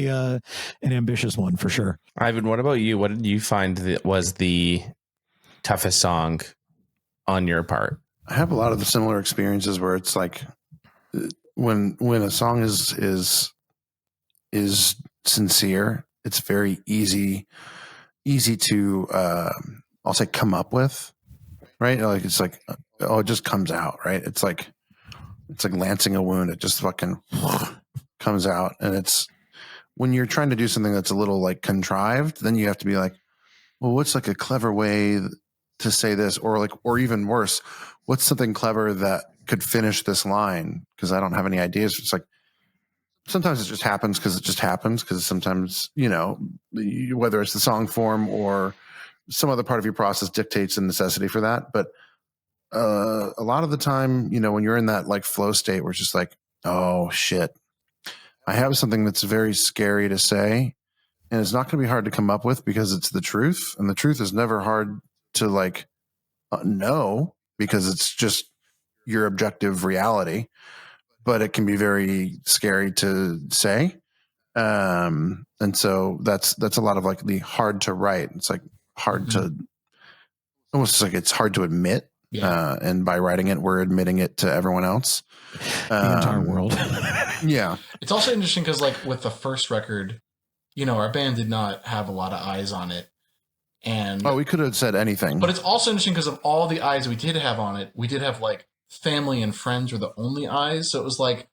an ambitious one for sure. Ivan, what about you? What did you find that was the toughest song on your part? I have a lot of the similar experiences where it's like when a song is sincere, it's very easy to I'll say come up with, right? Like it's like, oh, it just comes out, right? It's like lancing a wound. It just fucking comes out. And it's when you're trying to do something that's a little like contrived, then you have to be like, well, what's like a clever way to say this? Or even worse, what's something clever that could finish this line? Because I don't have any ideas. It's like, sometimes it just happens because sometimes, whether it's the song form or some other part of your process dictates the necessity for that. But a lot of the time, when you're in that like flow state where it's just like, oh shit, I have something that's very scary to say, and it's not going to be hard to come up with because it's the truth, and the truth is never hard to like know because it's just your objective reality, but it can be very scary to say. And so that's a lot of like the hard to write. It's like hard to almost like it's hard to admit. Yeah. And by writing it, we're admitting it to everyone else. The entire world. Yeah. It's also interesting because like with the first record, our band did not have a lot of eyes on it. And we could have said anything. But it's also interesting because of all the eyes we did have on it, we did have like family and friends were the only eyes. So it was like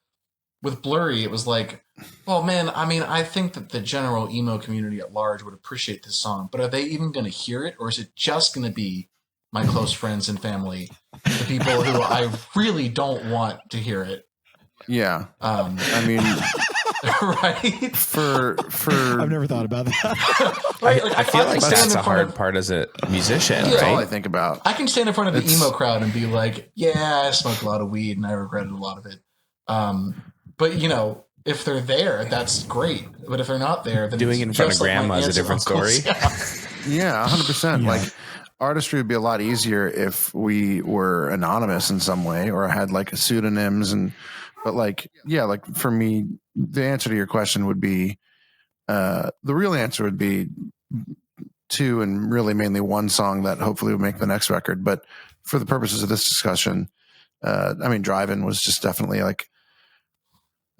with Blurry, it was like, well, man, I mean, I think that the general emo community at large would appreciate this song, but are they even going to hear it? Or is it just going to be my close friends and family, the people who I really don't want to hear it? Yeah. I mean, right? For I've never thought about that. Right? I feel like that's a hard part as a musician. That's right? all I think about. I can stand in front of the emo crowd and be like, yeah, I smoked a lot of weed and I regretted a lot of it. But if they're there, that's great. But if they're not there, then doing it in front of grandma is a different story. Yeah, 100%. Like artistry would be a lot easier if we were anonymous in some way or had like pseudonyms but like, yeah, like for me, the answer to your question would be, the real answer would be 2 and really mainly 1 song that hopefully will make the next record. But for the purposes of this discussion, Drive-In was just definitely like,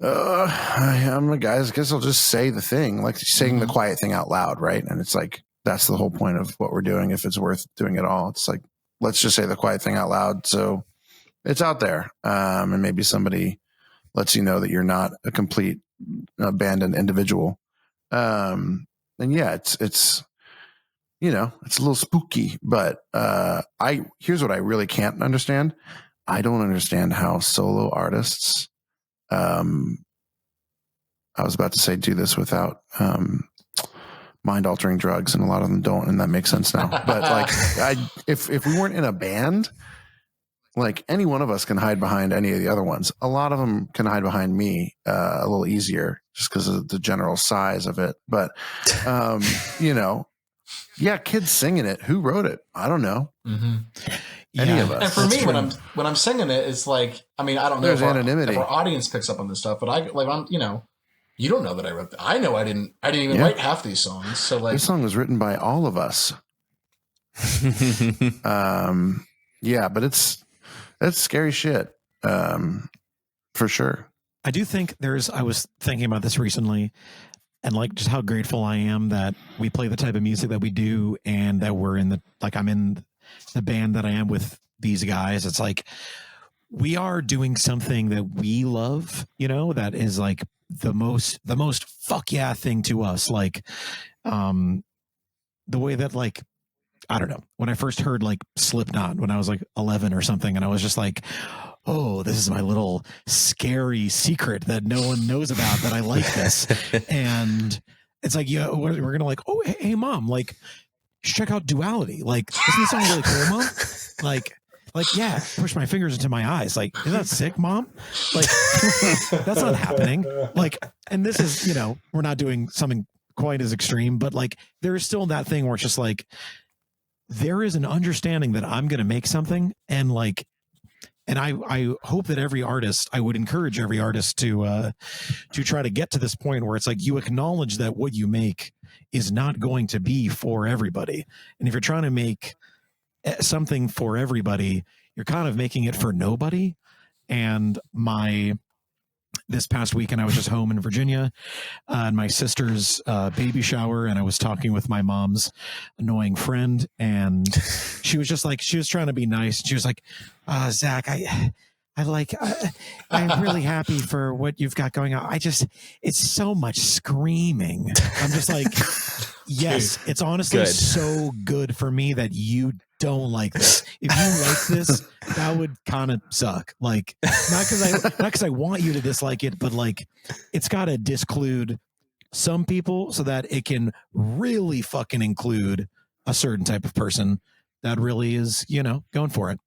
I'm a guy, I guess I'll just say the thing, like saying the quiet thing out loud, right? And it's like, that's the whole point of what we're doing. If it's worth doing at all, it's like, let's just say the quiet thing out loud. So it's out there. And maybe somebody lets you know that you're not a complete abandoned individual. And yeah, it's it's a little spooky, but here's what I really can't understand. I don't understand how solo artists, I was about to say do this without mind altering drugs, and a lot of them don't, and that makes sense now. But like, if we weren't in a band, like any one of us can hide behind any of the other ones. A lot of them can hide behind me a little easier just because of the general size of it. But yeah, kids singing it. Who wrote it? I don't know. Any of us. And for me, when I'm singing it, it's like, I mean, I don't know There's anonymity. If our audience picks up on this stuff, but I'm you don't know that I wrote that. I know I didn't even write half these songs. So like, this song was written by all of us. Yeah, but that's scary shit. For sure. I do think I was thinking about this recently, and like just how grateful I am that we play the type of music that we do, and that we're I'm in the band that I am with these guys. It's like we are doing something that we love, that is like the most fuck yeah thing to us. Like, the way that like, I don't know, when I first heard like Slipknot when I was like 11 or something, and I was just like, oh, this is my little scary secret that no one knows about, that I like this. And it's like, yeah, we're going to like, oh, hey, mom, like, check out Duality. Like, doesn't this sound really cool, mom? Like, yeah, push my fingers into my eyes. Like, is that sick, mom? Like, that's not happening. Like, and this is, you know, we're not doing something quite as extreme, but like, there is still that thing where it's just like, there is an understanding that I'm going to make something, and like, and I hope that every artist, I would encourage every artist to try to get to this point where it's like, you acknowledge that what you make is not going to be for everybody. And if you're trying to make something for everybody, you're kind of making it for nobody. And this past weekend, I was just home in Virginia, and my sister's baby shower, and I was talking with my mom's annoying friend, and she was just like, she was trying to be nice. She was like, Zach, I'm really happy for what you've got going on. It's so much screaming. I'm just like, yes, it's honestly so good for me that you don't like this. If you like this, that would kind of suck. Like, not because I want you to dislike it, but like, it's got to disclude some people so that it can really fucking include a certain type of person that really is, you know, going for it.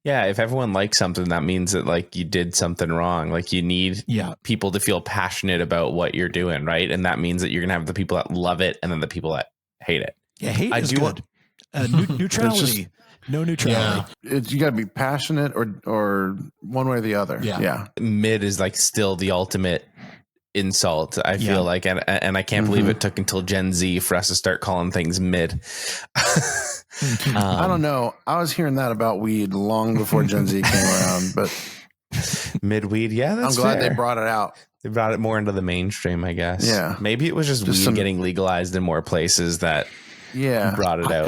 Yeah, if everyone likes something, that means that like you did something wrong. Like, you need people to feel passionate about what you're doing, right? And that means that you're gonna have the people that love it and then the people that hate it. Yeah, hate is good. Neutrality, no neutrality. You got to be passionate or one way or the other. Yeah. Mid is like still the ultimate insult, I feel like, and I can't believe it took until Gen Z for us to start calling things mid. I don't know. I was hearing that about weed long before Gen Z came around, but mid weed, that's I'm glad fair. They brought it out. They brought it more into the mainstream, I guess. Yeah, maybe it was just weed getting legalized in more places that brought it out.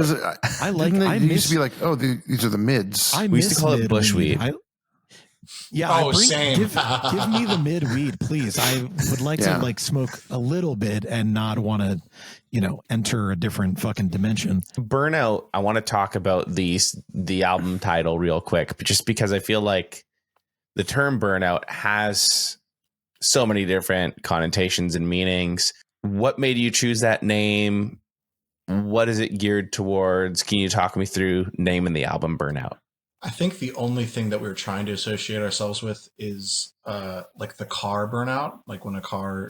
I used to be like, oh, these are the mids. We used to call it bushweed. Same. Give me the mid weed, please. I would like to like smoke a little bit and not want to, you know, enter a different fucking dimension. Burnout. I want to talk about the album title real quick, but just because I feel like the term burnout has so many different connotations and meanings. What made you choose that name? What is it geared towards? Can you talk me through naming the album Burnout? I think the only thing that we're trying to associate ourselves with is like the car burnout, like when a car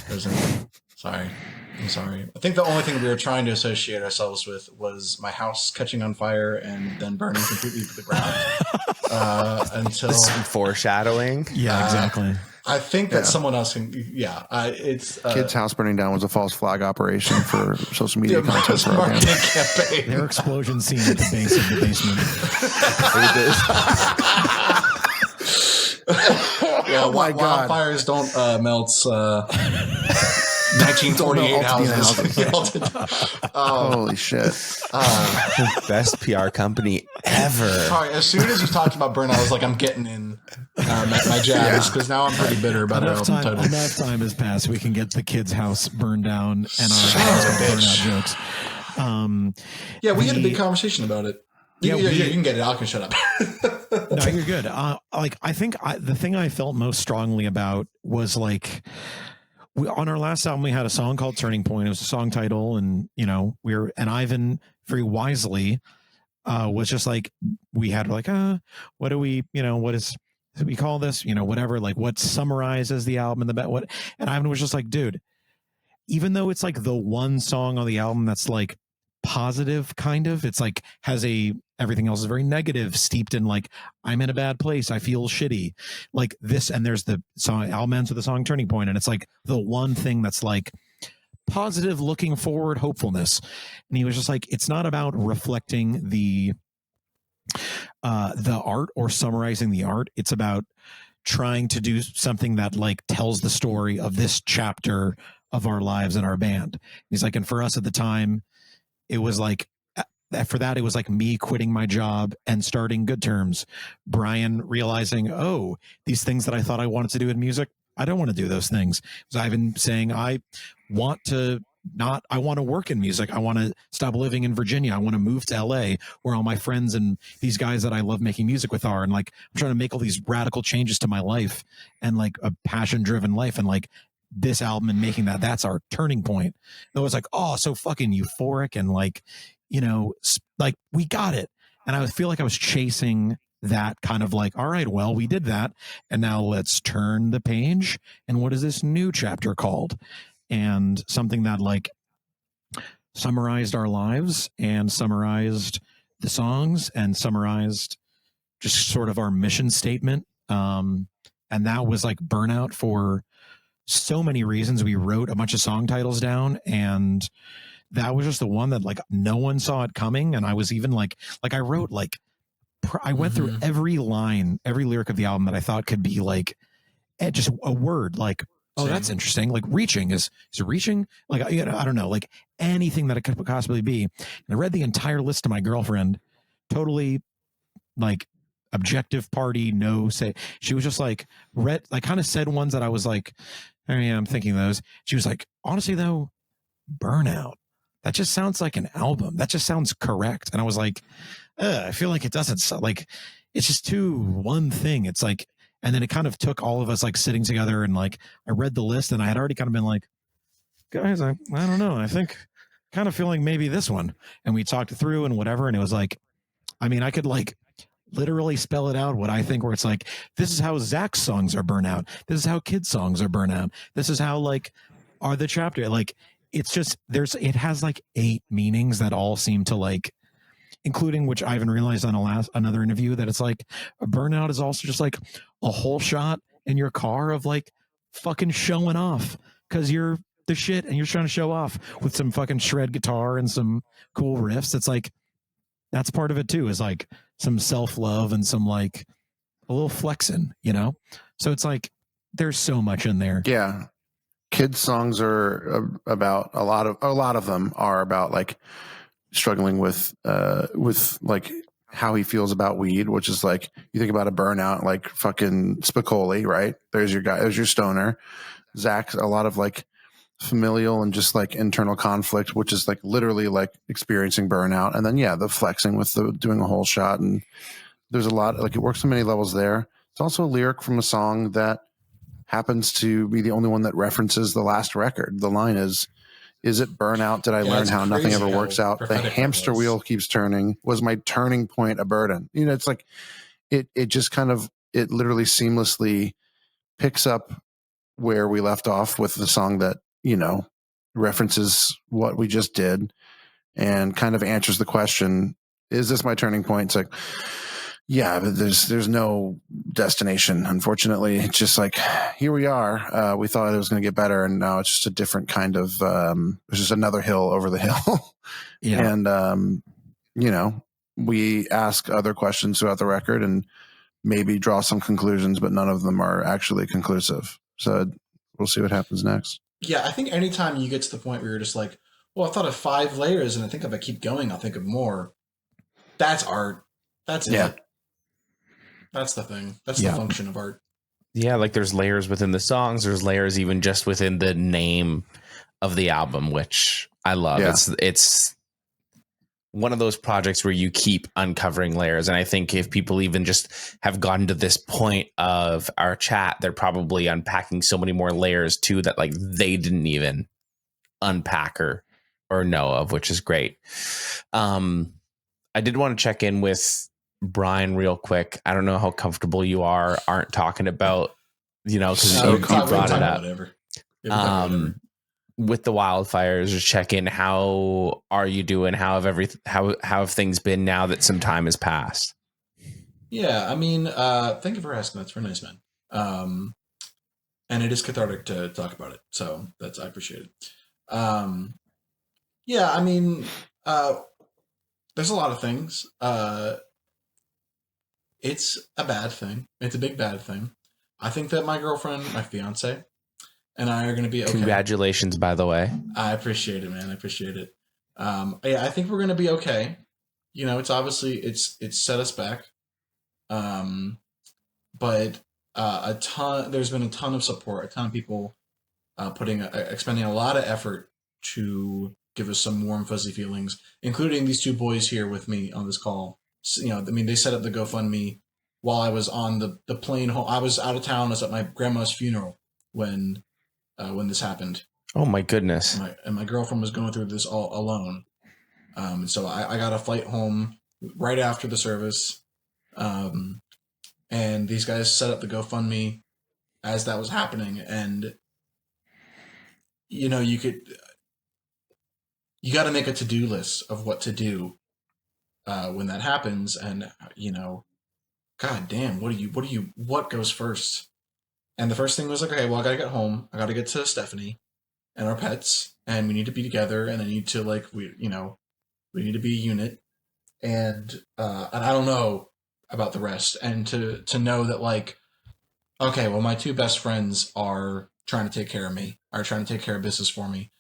doesn't. I'm sorry. I think the only thing we were trying to associate ourselves with was my house catching on fire and then burning completely to the ground. Until foreshadowing. Yeah, exactly. I think that someone else can. Yeah, it's Kid's house burning down was a false flag operation for social media content for our band. Campaign. Their explosion scene at the base of the basement. Yeah, wildfires don't melt. 1948 houses. Holy shit. Best PR company ever. Sorry, as soon as you talked about Burnout, I was like, I'm getting in my jabs because now I'm pretty bitter about enough time has passed. We can get the kid's house burned down and our burnout jokes. We had a big conversation about it. You can get it. I can shut up. No, you're good. I think the thing I felt most strongly about was like, on our last album, we had a song called Turning Point. It was a song title. And, you know, and Ivan very wisely was just like, we had like, what do we, you know, what do we call this? You know, whatever, like what summarizes the album and and Ivan was just like, dude, even though it's like the one song on the album that's like positive, kind of, it's like everything else is very negative, steeped in like, I'm in a bad place, I feel shitty, like this. And there's the song, album ends with the song Turning Point, and it's like the one thing that's like positive, looking forward, hopefulness. And he was just like, it's not about reflecting the art or summarizing the art. It's about trying to do something that like tells the story of this chapter of our lives and our band. He's like, and for us at the time, it was like, for that, it was like me quitting my job and starting Good Terms. Brian realizing, oh, these things that I thought I wanted to do in music, I don't want to do those things. So I've been saying, I want to I want to work in music. I want to stop living in Virginia. I want to move to LA where all my friends and these guys that I love making music with are. And like, I'm trying to make all these radical changes to my life and like a passion driven life. And like this album and making that's our turning point. And it was like, oh, so fucking euphoric. And like, you know, like we got it. And I feel like I was chasing that kind of like, all right, well, we did that. And now let's turn the page. And what is this new chapter called? And something that like summarized our lives and summarized the songs and summarized just sort of our mission statement. And that was like Burnout for so many reasons. We wrote a bunch of song titles down, and that was just the one that like no one saw it coming. And I was even like I wrote like, I went through every line, every lyric of the album that I thought could be like just a word like, oh, that's interesting. Like reaching is it reaching? Like, you know, I don't know, like anything that it could possibly be. And I read the entire list to my girlfriend, totally like objective party, no say. She was just like kind of said ones that I was like, oh yeah, I'm thinking those. She was like, honestly though, Burnout, that just sounds like an album. That just sounds correct. And I was like, I feel like it doesn't sound like it's just too one thing. It's like, and then it kind of took all of us like sitting together and like I read the list and I had already kind of been like, guys, I don't know. I think kind of feeling maybe this one. And we talked it through and whatever. And it was like, I mean, I could like literally spell it out what I think, where it's like, this is how Zach's songs are Burnout. This is how Kid's songs are Burnout. This is how like are the chapter. Like, it's just, it has like 8 meanings that all seem to like, including, which I even realized on another interview, that it's like a burnout is also just like a whole shot in your car of like fucking showing off because you're the shit and you're trying to show off with some fucking shred guitar and some cool riffs. It's like, that's part of it too, is like some self-love and some like a little flexing, you know? So it's like, there's so much in there. Yeah. Kids songs are about a lot of them are about like struggling with like how he feels about weed, which is like, you think about a burnout, like fucking Spicoli, right? There's your guy, there's your stoner. Zach, a lot of like familial and just like internal conflict, which is like literally like experiencing burnout. And then, yeah, the flexing with the doing a whole shot. And there's a lot, like it works on many levels there. It's also a lyric from a song that happens to be the only one that references the last record. The line is it burnout? Did I learn how nothing ever works out? The hamster wheel keeps turning. Was my turning point a burden? You know, it's like it just kind of, it literally seamlessly picks up where we left off with the song that, you know, references what we just did and kind of answers the question, is this my turning point? It's like, yeah, but there's no destination, unfortunately. It's just like, here we are. We thought it was going to get better, and now it's just a different kind of, it's just another hill over the hill. Yeah. And, you know, we ask other questions throughout the record and maybe draw some conclusions, but none of them are actually conclusive. So we'll see what happens next. Yeah, I think anytime you get to the point where you're just like, well, I thought of 5 layers, and I think if I keep going, I'll think of more. That's art. That's it. That's the thing. That's the function of art. Yeah, like there's layers within the songs. There's layers even just within the name of the album, which I love. Yeah. It's one of those projects where you keep uncovering layers. And I think if people even just have gotten to this point of our chat, they're probably unpacking so many more layers too that like they didn't even unpack or know of, which is great. I did want to check in with Brian real quick. I don't know how comfortable you aren't talking about, you know, because you brought it up. With the wildfires, just check in. How are you doing? How have things been now that some time has passed? Yeah, I mean, thank you for asking. That's very nice, man. And it is cathartic to talk about it, so I appreciate it. Yeah, I mean, there's a lot of things. It's a bad thing. It's a big bad thing. I think that my girlfriend, my fiance, and I are going to be okay. Congratulations, by the way. I appreciate it, man. I appreciate it. Yeah, I think we're going to be okay. You know, it's obviously it's set us back. But there's been a ton of support, a ton of people expending a lot of effort to give us some warm, fuzzy feelings, including these two boys here with me on this call. So, I mean, they set up the GoFundMe while I was on the plane home. I was out of town. I was at my grandma's funeral when this happened. Oh my goodness. And my girlfriend was going through this all alone. So I got a flight home right after the service. And these guys set up the GoFundMe as that was happening. And, you got to make a to-do list of what to do when that happens. And, God damn, what goes first? And the first thing was like, okay, well, I got to get home. I got to get to Stephanie and our pets, and we need to be together. And I need to we need to be a unit. And I don't know about the rest. And to know that okay, well, my two best friends are trying to take care of me, are trying to take care of business for me.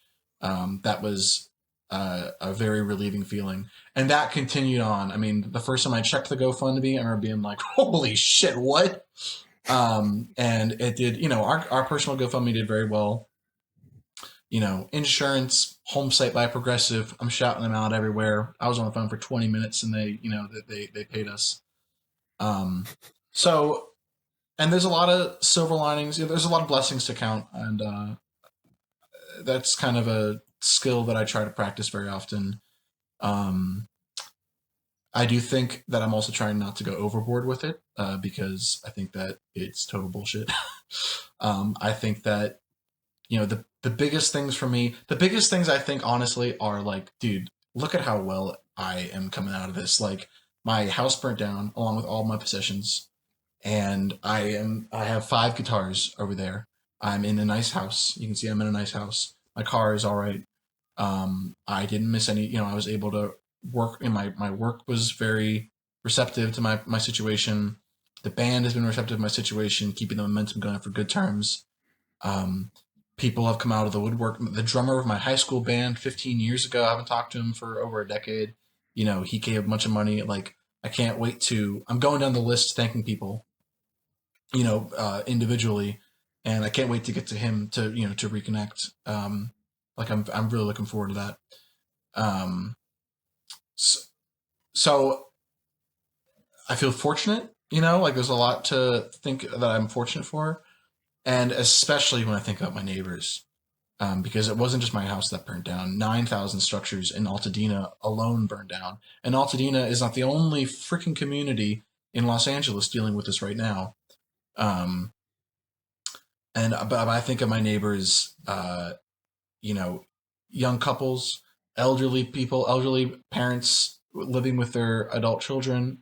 That was a very relieving feeling. And that continued on. I mean, the first time I checked the GoFundMe, I remember being like, holy shit, what? And it did, our personal GoFundMe did very well. Insurance, home site by Progressive, I'm shouting them out everywhere. I was on the phone for 20 minutes and they paid us. So, and there's a lot of silver linings. There's a lot of blessings to count. And that's kind of a skill that I try to practice very often. I do think that I'm also trying not to go overboard with it because I think that it's total bullshit. I think that, the biggest things for me, the biggest things I think honestly are dude, look at how well I am coming out of this. My house burnt down along with all my possessions, and I have 5 guitars over there. I'm in a nice house. You can see I'm in a nice house. My car is all right. I didn't miss any, I was able to work, and my work was very receptive to my situation. The band has been receptive to my situation, keeping the momentum going for good terms. People have come out of the woodwork. The drummer of my high school band 15 years ago, I haven't talked to him for over a decade. He gave a bunch of money. I can't wait I'm going down the list thanking people, individually. And I can't wait to get to him to reconnect. I'm really looking forward to that. So I feel fortunate, there's a lot to think that I'm fortunate for. And especially when I think about my neighbors, because it wasn't just my house that burned down. 9,000 structures in Altadena alone burned down. And Altadena is not the only freaking community in Los Angeles dealing with this right now. But I think of my neighbors, young couples, elderly people, elderly parents living with their adult children,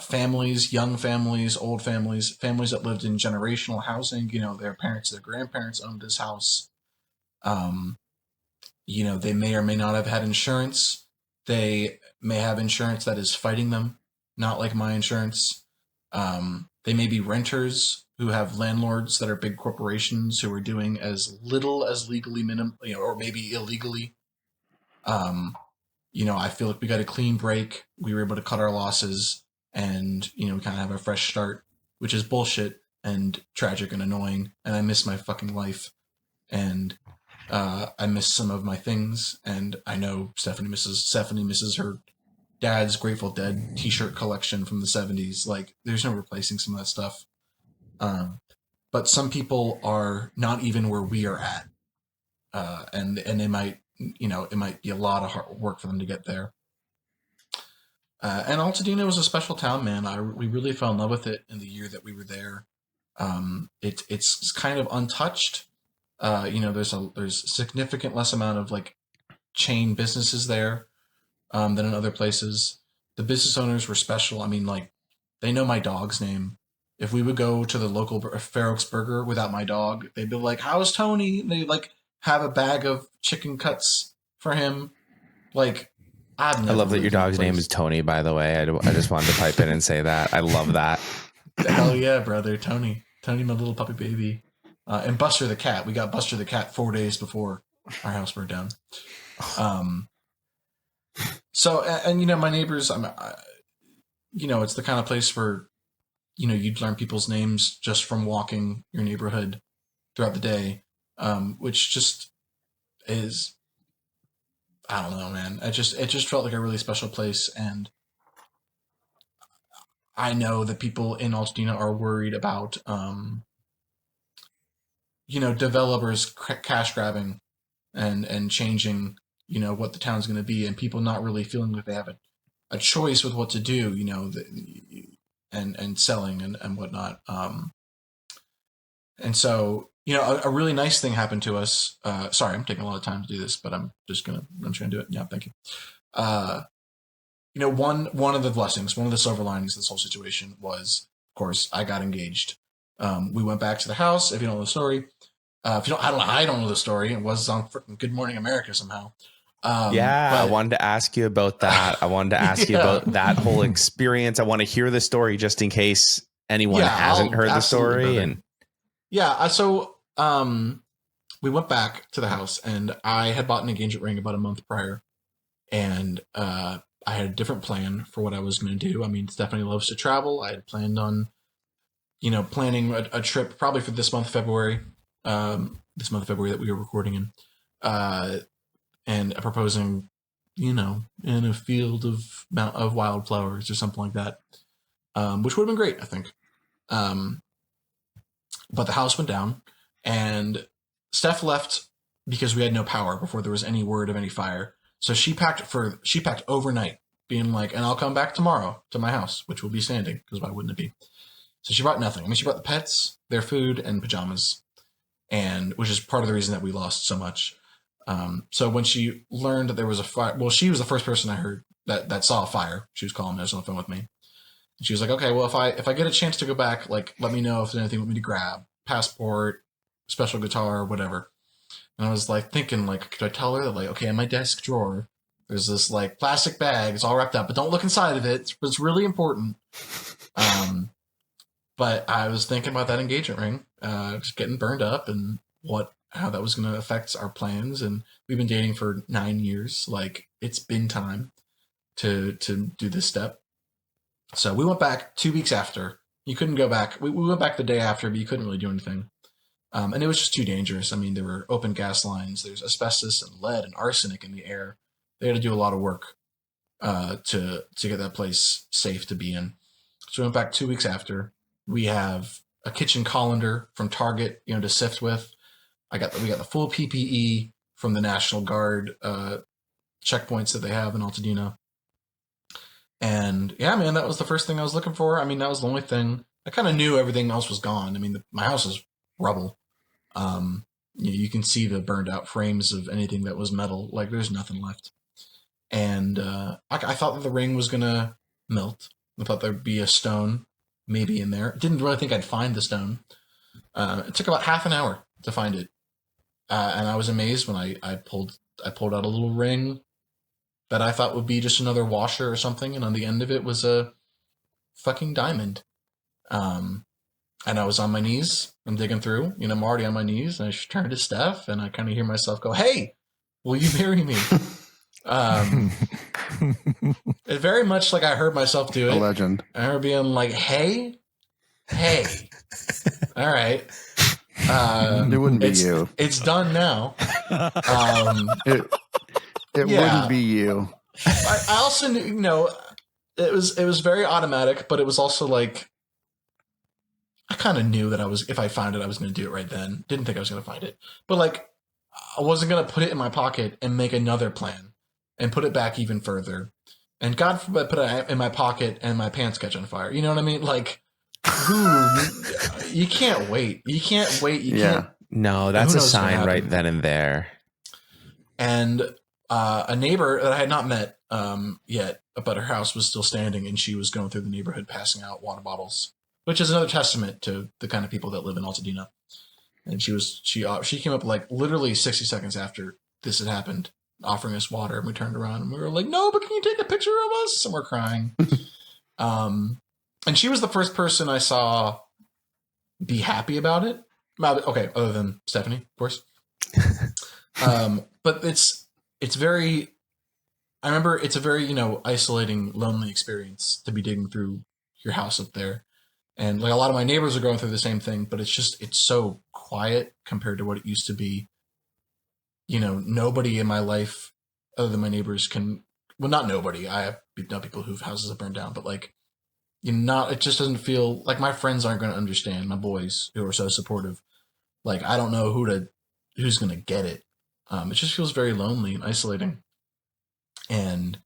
families, young families, old families, families that lived in generational housing. Their parents, their grandparents owned this house. They may or may not have had insurance. They may have insurance that is fighting them, not like my insurance. They may be renters who have landlords that are big corporations who are doing as little as legally minimum, or maybe illegally. I feel like we got a clean break. We were able to cut our losses and, we kind of have a fresh start, which is bullshit and tragic and annoying. And I miss my fucking life. And I miss some of my things. And I know Stephanie misses her dad's Grateful Dead t-shirt collection from the 70s. There's no replacing some of that stuff. But some people are not even where we are at. And they might, it might be a lot of hard work for them to get there. And Altadena was a special town, man. We really fell in love with it in the year that we were there. It's kind of untouched. There's a significant less amount of chain businesses there than in other places. The business owners were special. I mean, they know my dog's name. If we would go to the local Fair Oaks Burger without my dog, they'd be like, "How's Tony?" And they have a bag of chicken cuts for him. I love that your dog's name is Tony, by the way. I just wanted to pipe in and say that. I love that. Hell yeah, brother. Tony, my little puppy baby. And Buster the cat. We got Buster the cat 4 days before our house burned down. So, my neighbors, it's the kind of place where, you'd learn people's names just from walking your neighborhood throughout the day, which just is I don't know, man. It just felt like a really special place, and I know that people in Altadena are worried about, developers cash grabbing and changing, what the town's going to be, and people not really feeling like they have a choice with what to do, and selling and whatnot. And so, a really nice thing happened to us. Sorry, I'm taking a lot of time to do this, but I'm just going to do it. Yeah, thank you. One of the blessings, one of the silver linings of this whole situation was, of course, I got engaged. We went back to the house. If you don't know the story, I don't know the story. It was on freaking Good Morning America somehow. I wanted to ask you about that. I wanted to ask you about that whole experience. I want to hear the story just in case anyone hasn't heard the story. And so we went back to the house, and I had bought an engagement ring about a month prior, and I had a different plan for what I was going to do. I mean, Stephanie loves to travel. I had planned on, planning a trip probably for this month, February, that we were recording in, and proposing, in a field of wildflowers or something like that, which would have been great, I think. But the house went down, and Steph left because we had no power before there was any word of any fire. So she packed overnight, being like, and I'll come back tomorrow to my house, which will be standing, because why wouldn't it be? So she brought nothing. I mean, she brought the pets, their food, and pajamas, and which is part of the reason that we lost so much. So when she learned that there was a fire, well, she was the first person I heard that saw a fire. She was calling me, on the phone with me. And she was like, okay, well, if I get a chance to go back, like, let me know if there's anything you want me to grab, passport, special guitar, whatever. And I was like thinking, like, could I tell her that, like, okay, in my desk drawer, there's this like plastic bag. It's all wrapped up, but don't look inside of it. It's really important. But I was thinking about that engagement ring, just getting burned up, and how that was going to affect our plans. And we've been dating for 9 years. Like, it's been time to do this step. So we went back 2 weeks after. You couldn't go back. We went back the day after, but you couldn't really do anything. And it was just too dangerous. I mean, there were open gas lines. There's asbestos and lead and arsenic in the air. They had to do a lot of work to get that place safe to be in. So we went back 2 weeks after. We have a kitchen colander from Target, to sift with. We got the full PPE from the National Guard checkpoints that they have in Altadena. And yeah, man, that was the first thing I was looking for. I mean, that was the only thing. I kind of knew everything else was gone. I mean, my house is rubble. You can see the burned out frames of anything that was metal. Like, there's nothing left. And I thought that the ring was gonna melt. I thought there'd be a stone maybe in there. Didn't really think I'd find the stone. It took about half an hour to find it, and I was amazed when I pulled out a little ring that I thought would be just another washer or something, and on the end of it was a fucking diamond. And I was on my knees. I'm digging through. I'm already on my knees, and I turned to Steph, and I kind of hear myself go, "Hey, will you marry me?" It very much like I heard myself do it. A legend. I remember being like, hey, all right. It wouldn't be you. It's done now. It wouldn't be you. I also knew, it was very automatic, but it was also like, I kind of knew that if I found it, I was going to do it right then. Didn't think I was going to find it, but like, I wasn't going to put it in my pocket and make another plan and put it back even further. And God forbid, put it in my pocket and my pants catch on fire. You know what I mean? Like, you can't wait. You can't wait. You can't. No, that's a sign right then and there. And a neighbor that I had not met yet, but her house was still standing, and she was going through the neighborhood passing out water bottles, which is another testament to the kind of people that live in Altadena. And she came up like literally 60 seconds after this had happened, offering us water, and we turned around and we were like, "No, but can you take a picture of us?" And we're crying. And she was the first person I saw be happy about it. Okay, other than Stephanie, of course. But it's very, I remember it's a very, isolating, lonely experience to be digging through your house up there. And like a lot of my neighbors are going through the same thing, but it's so quiet compared to what it used to be. Nobody in my life other than my neighbors can, well, not nobody. I have know people whose houses have burned down, but like, it just doesn't feel like my friends aren't going to understand, my boys who are so supportive. Like, I don't know who's going to get it. It just feels very lonely and isolating. And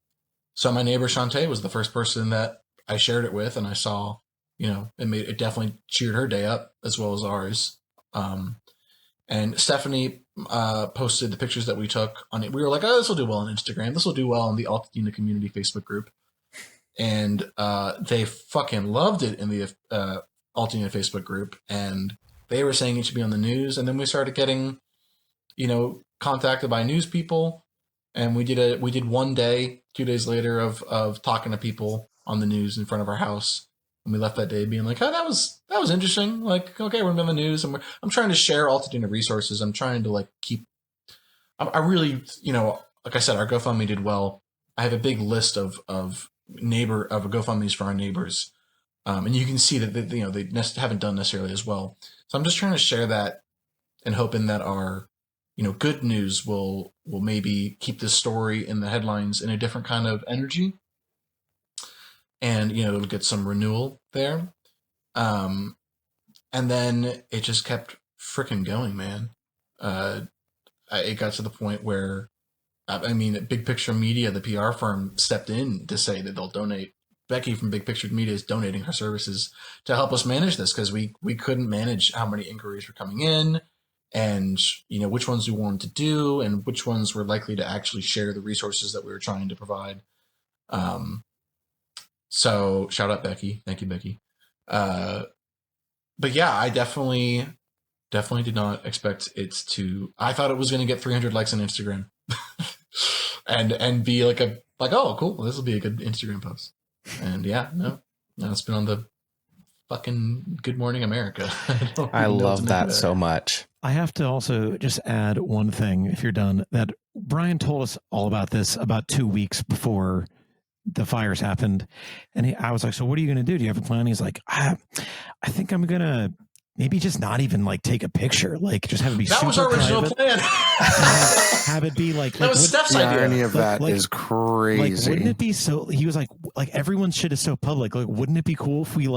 so my neighbor Shantae was the first person that I shared it with, and I saw, it definitely cheered her day up as well as ours. And Stephanie posted the pictures that we took on it. We were like, oh, this will do well on Instagram. This will do well on the Altadena community Facebook group. And they fucking loved it in the Altadena Facebook group. And they were saying it should be on the news. And then we started getting, contacted by news people. And we did one day, 2 days later of talking to people on the news in front of our house. And we left that day being like, oh, that was interesting. Like, okay, we're in the news, and I'm trying to share Altadena resources. I'm trying to I really, like I said, our GoFundMe did well. I have a big list of GoFundMes for our neighbors. And you can see that they haven't done necessarily as well. So I'm just trying to share that and hoping that our, good news will maybe keep this story in the headlines in a different kind of energy. And, it'll get some renewal there. And then it just kept freaking going, man. It got to the point where, Big Picture Media, the PR firm, stepped in to say that they'll donate. Becky from Big Picture Media is donating her services to help us manage this, because we couldn't manage how many inquiries were coming in, and, which ones we wanted to do and which ones were likely to actually share the resources that we were trying to provide. So shout out Becky. Thank you, Becky. But yeah, I definitely did not expect it to. I thought it was going to get 300 likes on Instagram and be oh, cool, this will be a good Instagram post. And yeah, no, it's been on the fucking Good Morning America. I love that so much. I have to also just add one thing, if you're done, that Brian told us all about this about 2 weeks before the fires happened. And I was like, so what are you going to do? Do you have a plan? He's like, I think I'm going to maybe just not even take a picture, just have it be that super was our original private. plan. have it be that was Steph's the idea. irony of that is crazy. Wouldn't it be so, he was like everyone's shit is so public. Wouldn't it be cool if we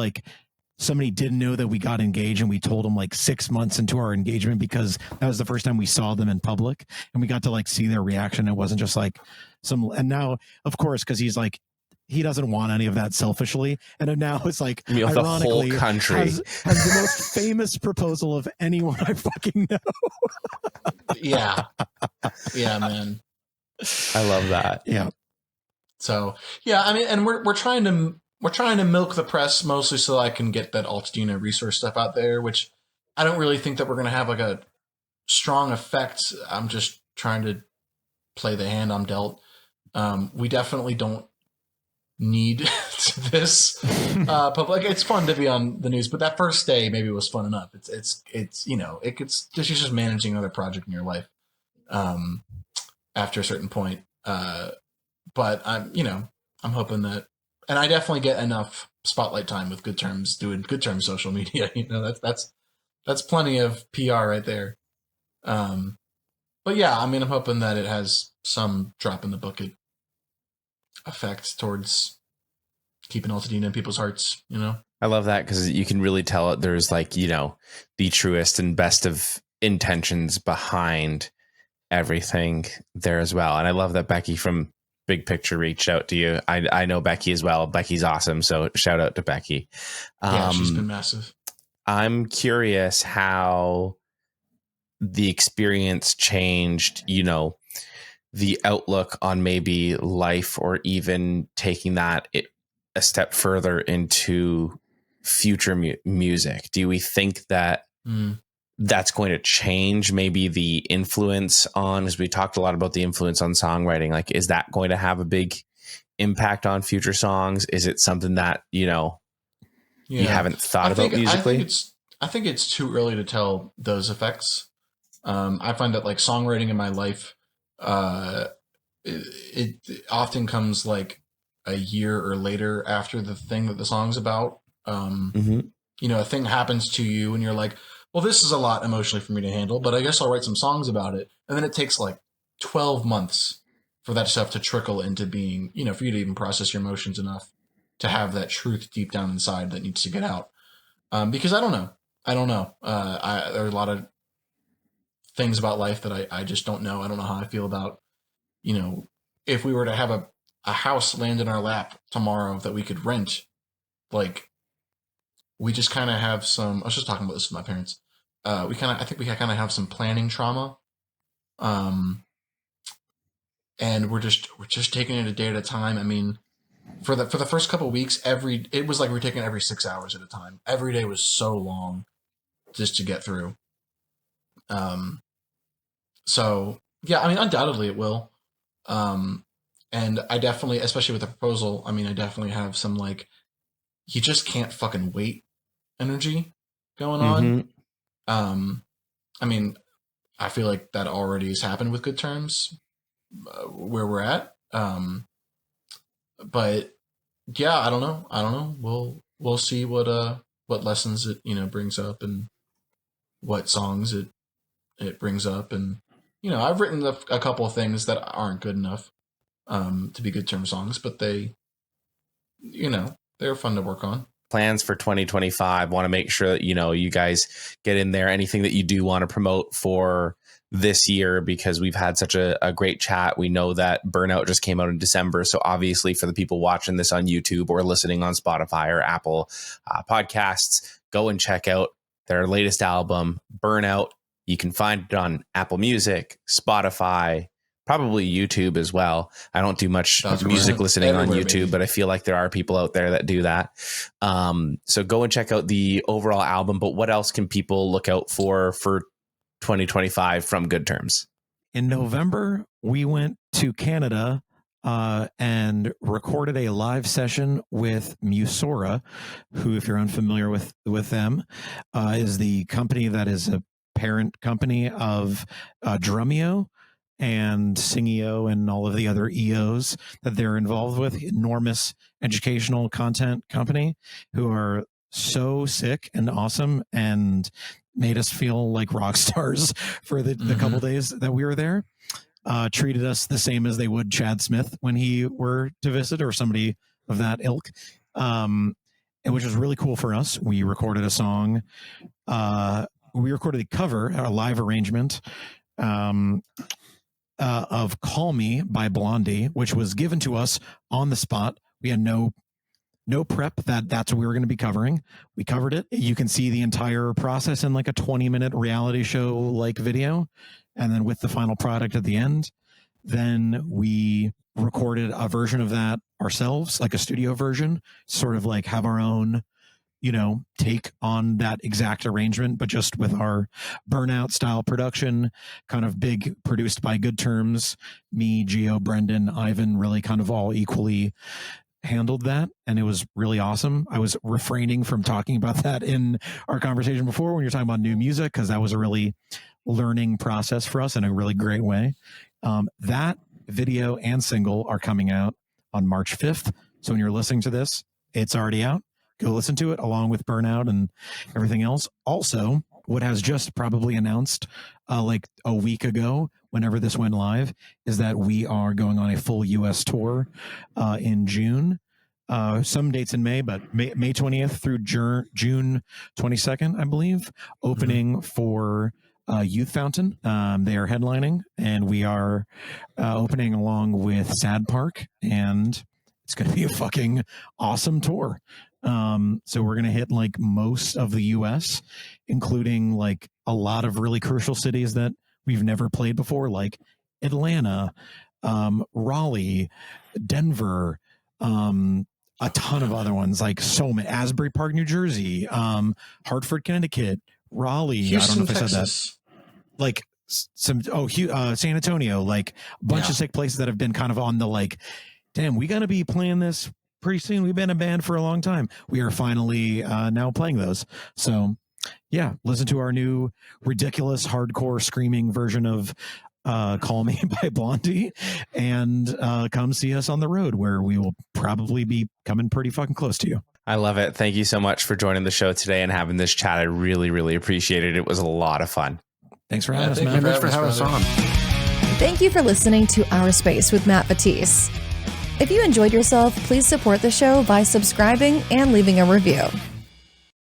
somebody didn't know that we got engaged and we told them 6 months into our engagement, because that was the first time we saw them in public and we got to see their reaction. It wasn't just and now, of course, because he's he doesn't want any of that selfishly. And now it's ironically, the whole country has the most famous proposal of anyone I fucking know. Yeah, man. I love that. Yeah. So yeah, and we're trying to milk the press mostly so I can get that Altadena resource stuff out there, which I don't really think that we're going to have a strong effect. I'm just trying to play the hand I'm dealt. We definitely don't need this public. It's fun to be on the news, but that first day maybe was fun enough. It's just managing another project in your life after a certain point. But I'm hoping that, and I definitely get enough spotlight time with Good Terms doing Good Terms social media. That's plenty of PR right there. But yeah, I'm hoping that it has some drop in the bucket effect towards keeping Altadena in people's hearts. I love that, because you can really tell there's the truest and best of intentions behind everything there as well. And I love that Becky from Big Picture reached out to you. I know Becky as well. Becky's awesome. So shout out to Becky. Yeah, she's been massive. I'm curious how the experience changed, the outlook on maybe life, or even taking that a step further into future music. Do we think that that's going to change maybe the influence on, as we talked a lot about the influence on songwriting, is that going to have a big impact on future songs? Is it something that, you haven't thought about musically? I think it's too early to tell those effects. I find that songwriting in my life, it often comes a year or later after the thing that the song's about. A thing happens to you and you're like, well, this is a lot emotionally for me to handle, but I guess I'll write some songs about it. And then it takes 12 months for that stuff to trickle into being, for you to even process your emotions enough to have that truth deep down inside that needs to get out. Because I don't know. There are a lot of things about life that I just don't know. I don't know how I feel about, if we were to have a house land in our lap tomorrow that we could rent, like, we just kind of have some, I was just talking about this with my parents. I think we kind of have some planning trauma. And we're just taking it a day at a time. I mean, for the first couple of weeks, it was like we were taking every 6 hours at a time. Every day was so long just to get through. So yeah, I mean, undoubtedly it will. And I definitely, especially with the proposal, I mean, I definitely have some, like, you just can't fucking wait energy going on. I mean, I feel like that already has happened with Good Terms, where we're at. But yeah, I don't know. We'll see what lessons it, brings up, and what songs it brings up. And, I've written a couple of things that aren't good enough to be Good Term songs, but they're fun to work on. Plans for 2025. Want to make sure that, you guys get in there. Anything that you do want to promote for this year, because we've had such a great chat. We know that Burnout just came out in December. So obviously for the people watching this on YouTube or listening on Spotify or Apple podcasts, go and check out their latest album, Burnout. You can find it on Apple Music, Spotify, probably YouTube as well. I don't do much music listening on YouTube, maybe. But I feel like there are people out there that do that. So go and check out the overall album. But what else can people look out for 2025 from Good Terms? In November, we went to Canada and recorded a live session with Musora, who, if you're unfamiliar with them, is the company that is a parent company of Drumeo and Singio and all of the other EOs that they're involved with. Enormous educational content company who are so sick and awesome and made us feel like rock stars for the couple days that we were there. Treated us the same as they would Chad Smith when he were to visit, or somebody of that ilk, and which was really cool for us. We recorded a song. We recorded a cover, a live arrangement of Call Me by Blondie, which was given to us on the spot. We had no prep that's what we were going to be covering. We covered it. You can see the entire process in like a 20-minute reality show like video, and then with the final product at the end. Then we recorded a version of that ourselves, like a studio version, sort of like have our own take on that exact arrangement, but just with our Burnout style production, kind of big, produced by Good Terms. Me, Gio, Brendan, Ivan, really kind of all equally handled that, and it was really awesome. I was refraining from talking about that in our conversation before when you're talking about new music, because that was a really learning process for us in a really great way. That video and single are coming out on March 5th. So when you're listening to this, it's already out. Go listen to it along with Burnout and everything else. Also, what has just probably announced like a week ago, whenever this went live, is that we are going on a full U.S. tour in June. Some dates in May, but May 20th through June 22nd, I believe, opening for Youth Fountain. They are headlining, and we are opening along with Sad Park, and it's going to be a fucking awesome tour. So we're going to hit like most of the US, including like a lot of really crucial cities that we've never played before, like Atlanta, Raleigh, Denver, a ton of other ones, like so many, Asbury Park, New Jersey, Hartford, Connecticut, Raleigh. Houston, I don't know if Texas. I said that. Like San Antonio, like a bunch of sick places that have been kind of on the like, damn, we got to be playing this pretty soon. We've been a band for a long time. We are finally now playing those. So yeah, listen to our new ridiculous hardcore screaming version of Call Me by Blondie, and come see us on the road, where we will probably be coming pretty fucking close to you. I love it. Thank you so much for joining the show today and having this chat. I really, really appreciate it. It was a lot of fun. Thanks for having us, man. man. Thanks for having us on. Thank you for listening to Our Space with Matt Batiste. If you enjoyed yourself, please support the show by subscribing and leaving a review.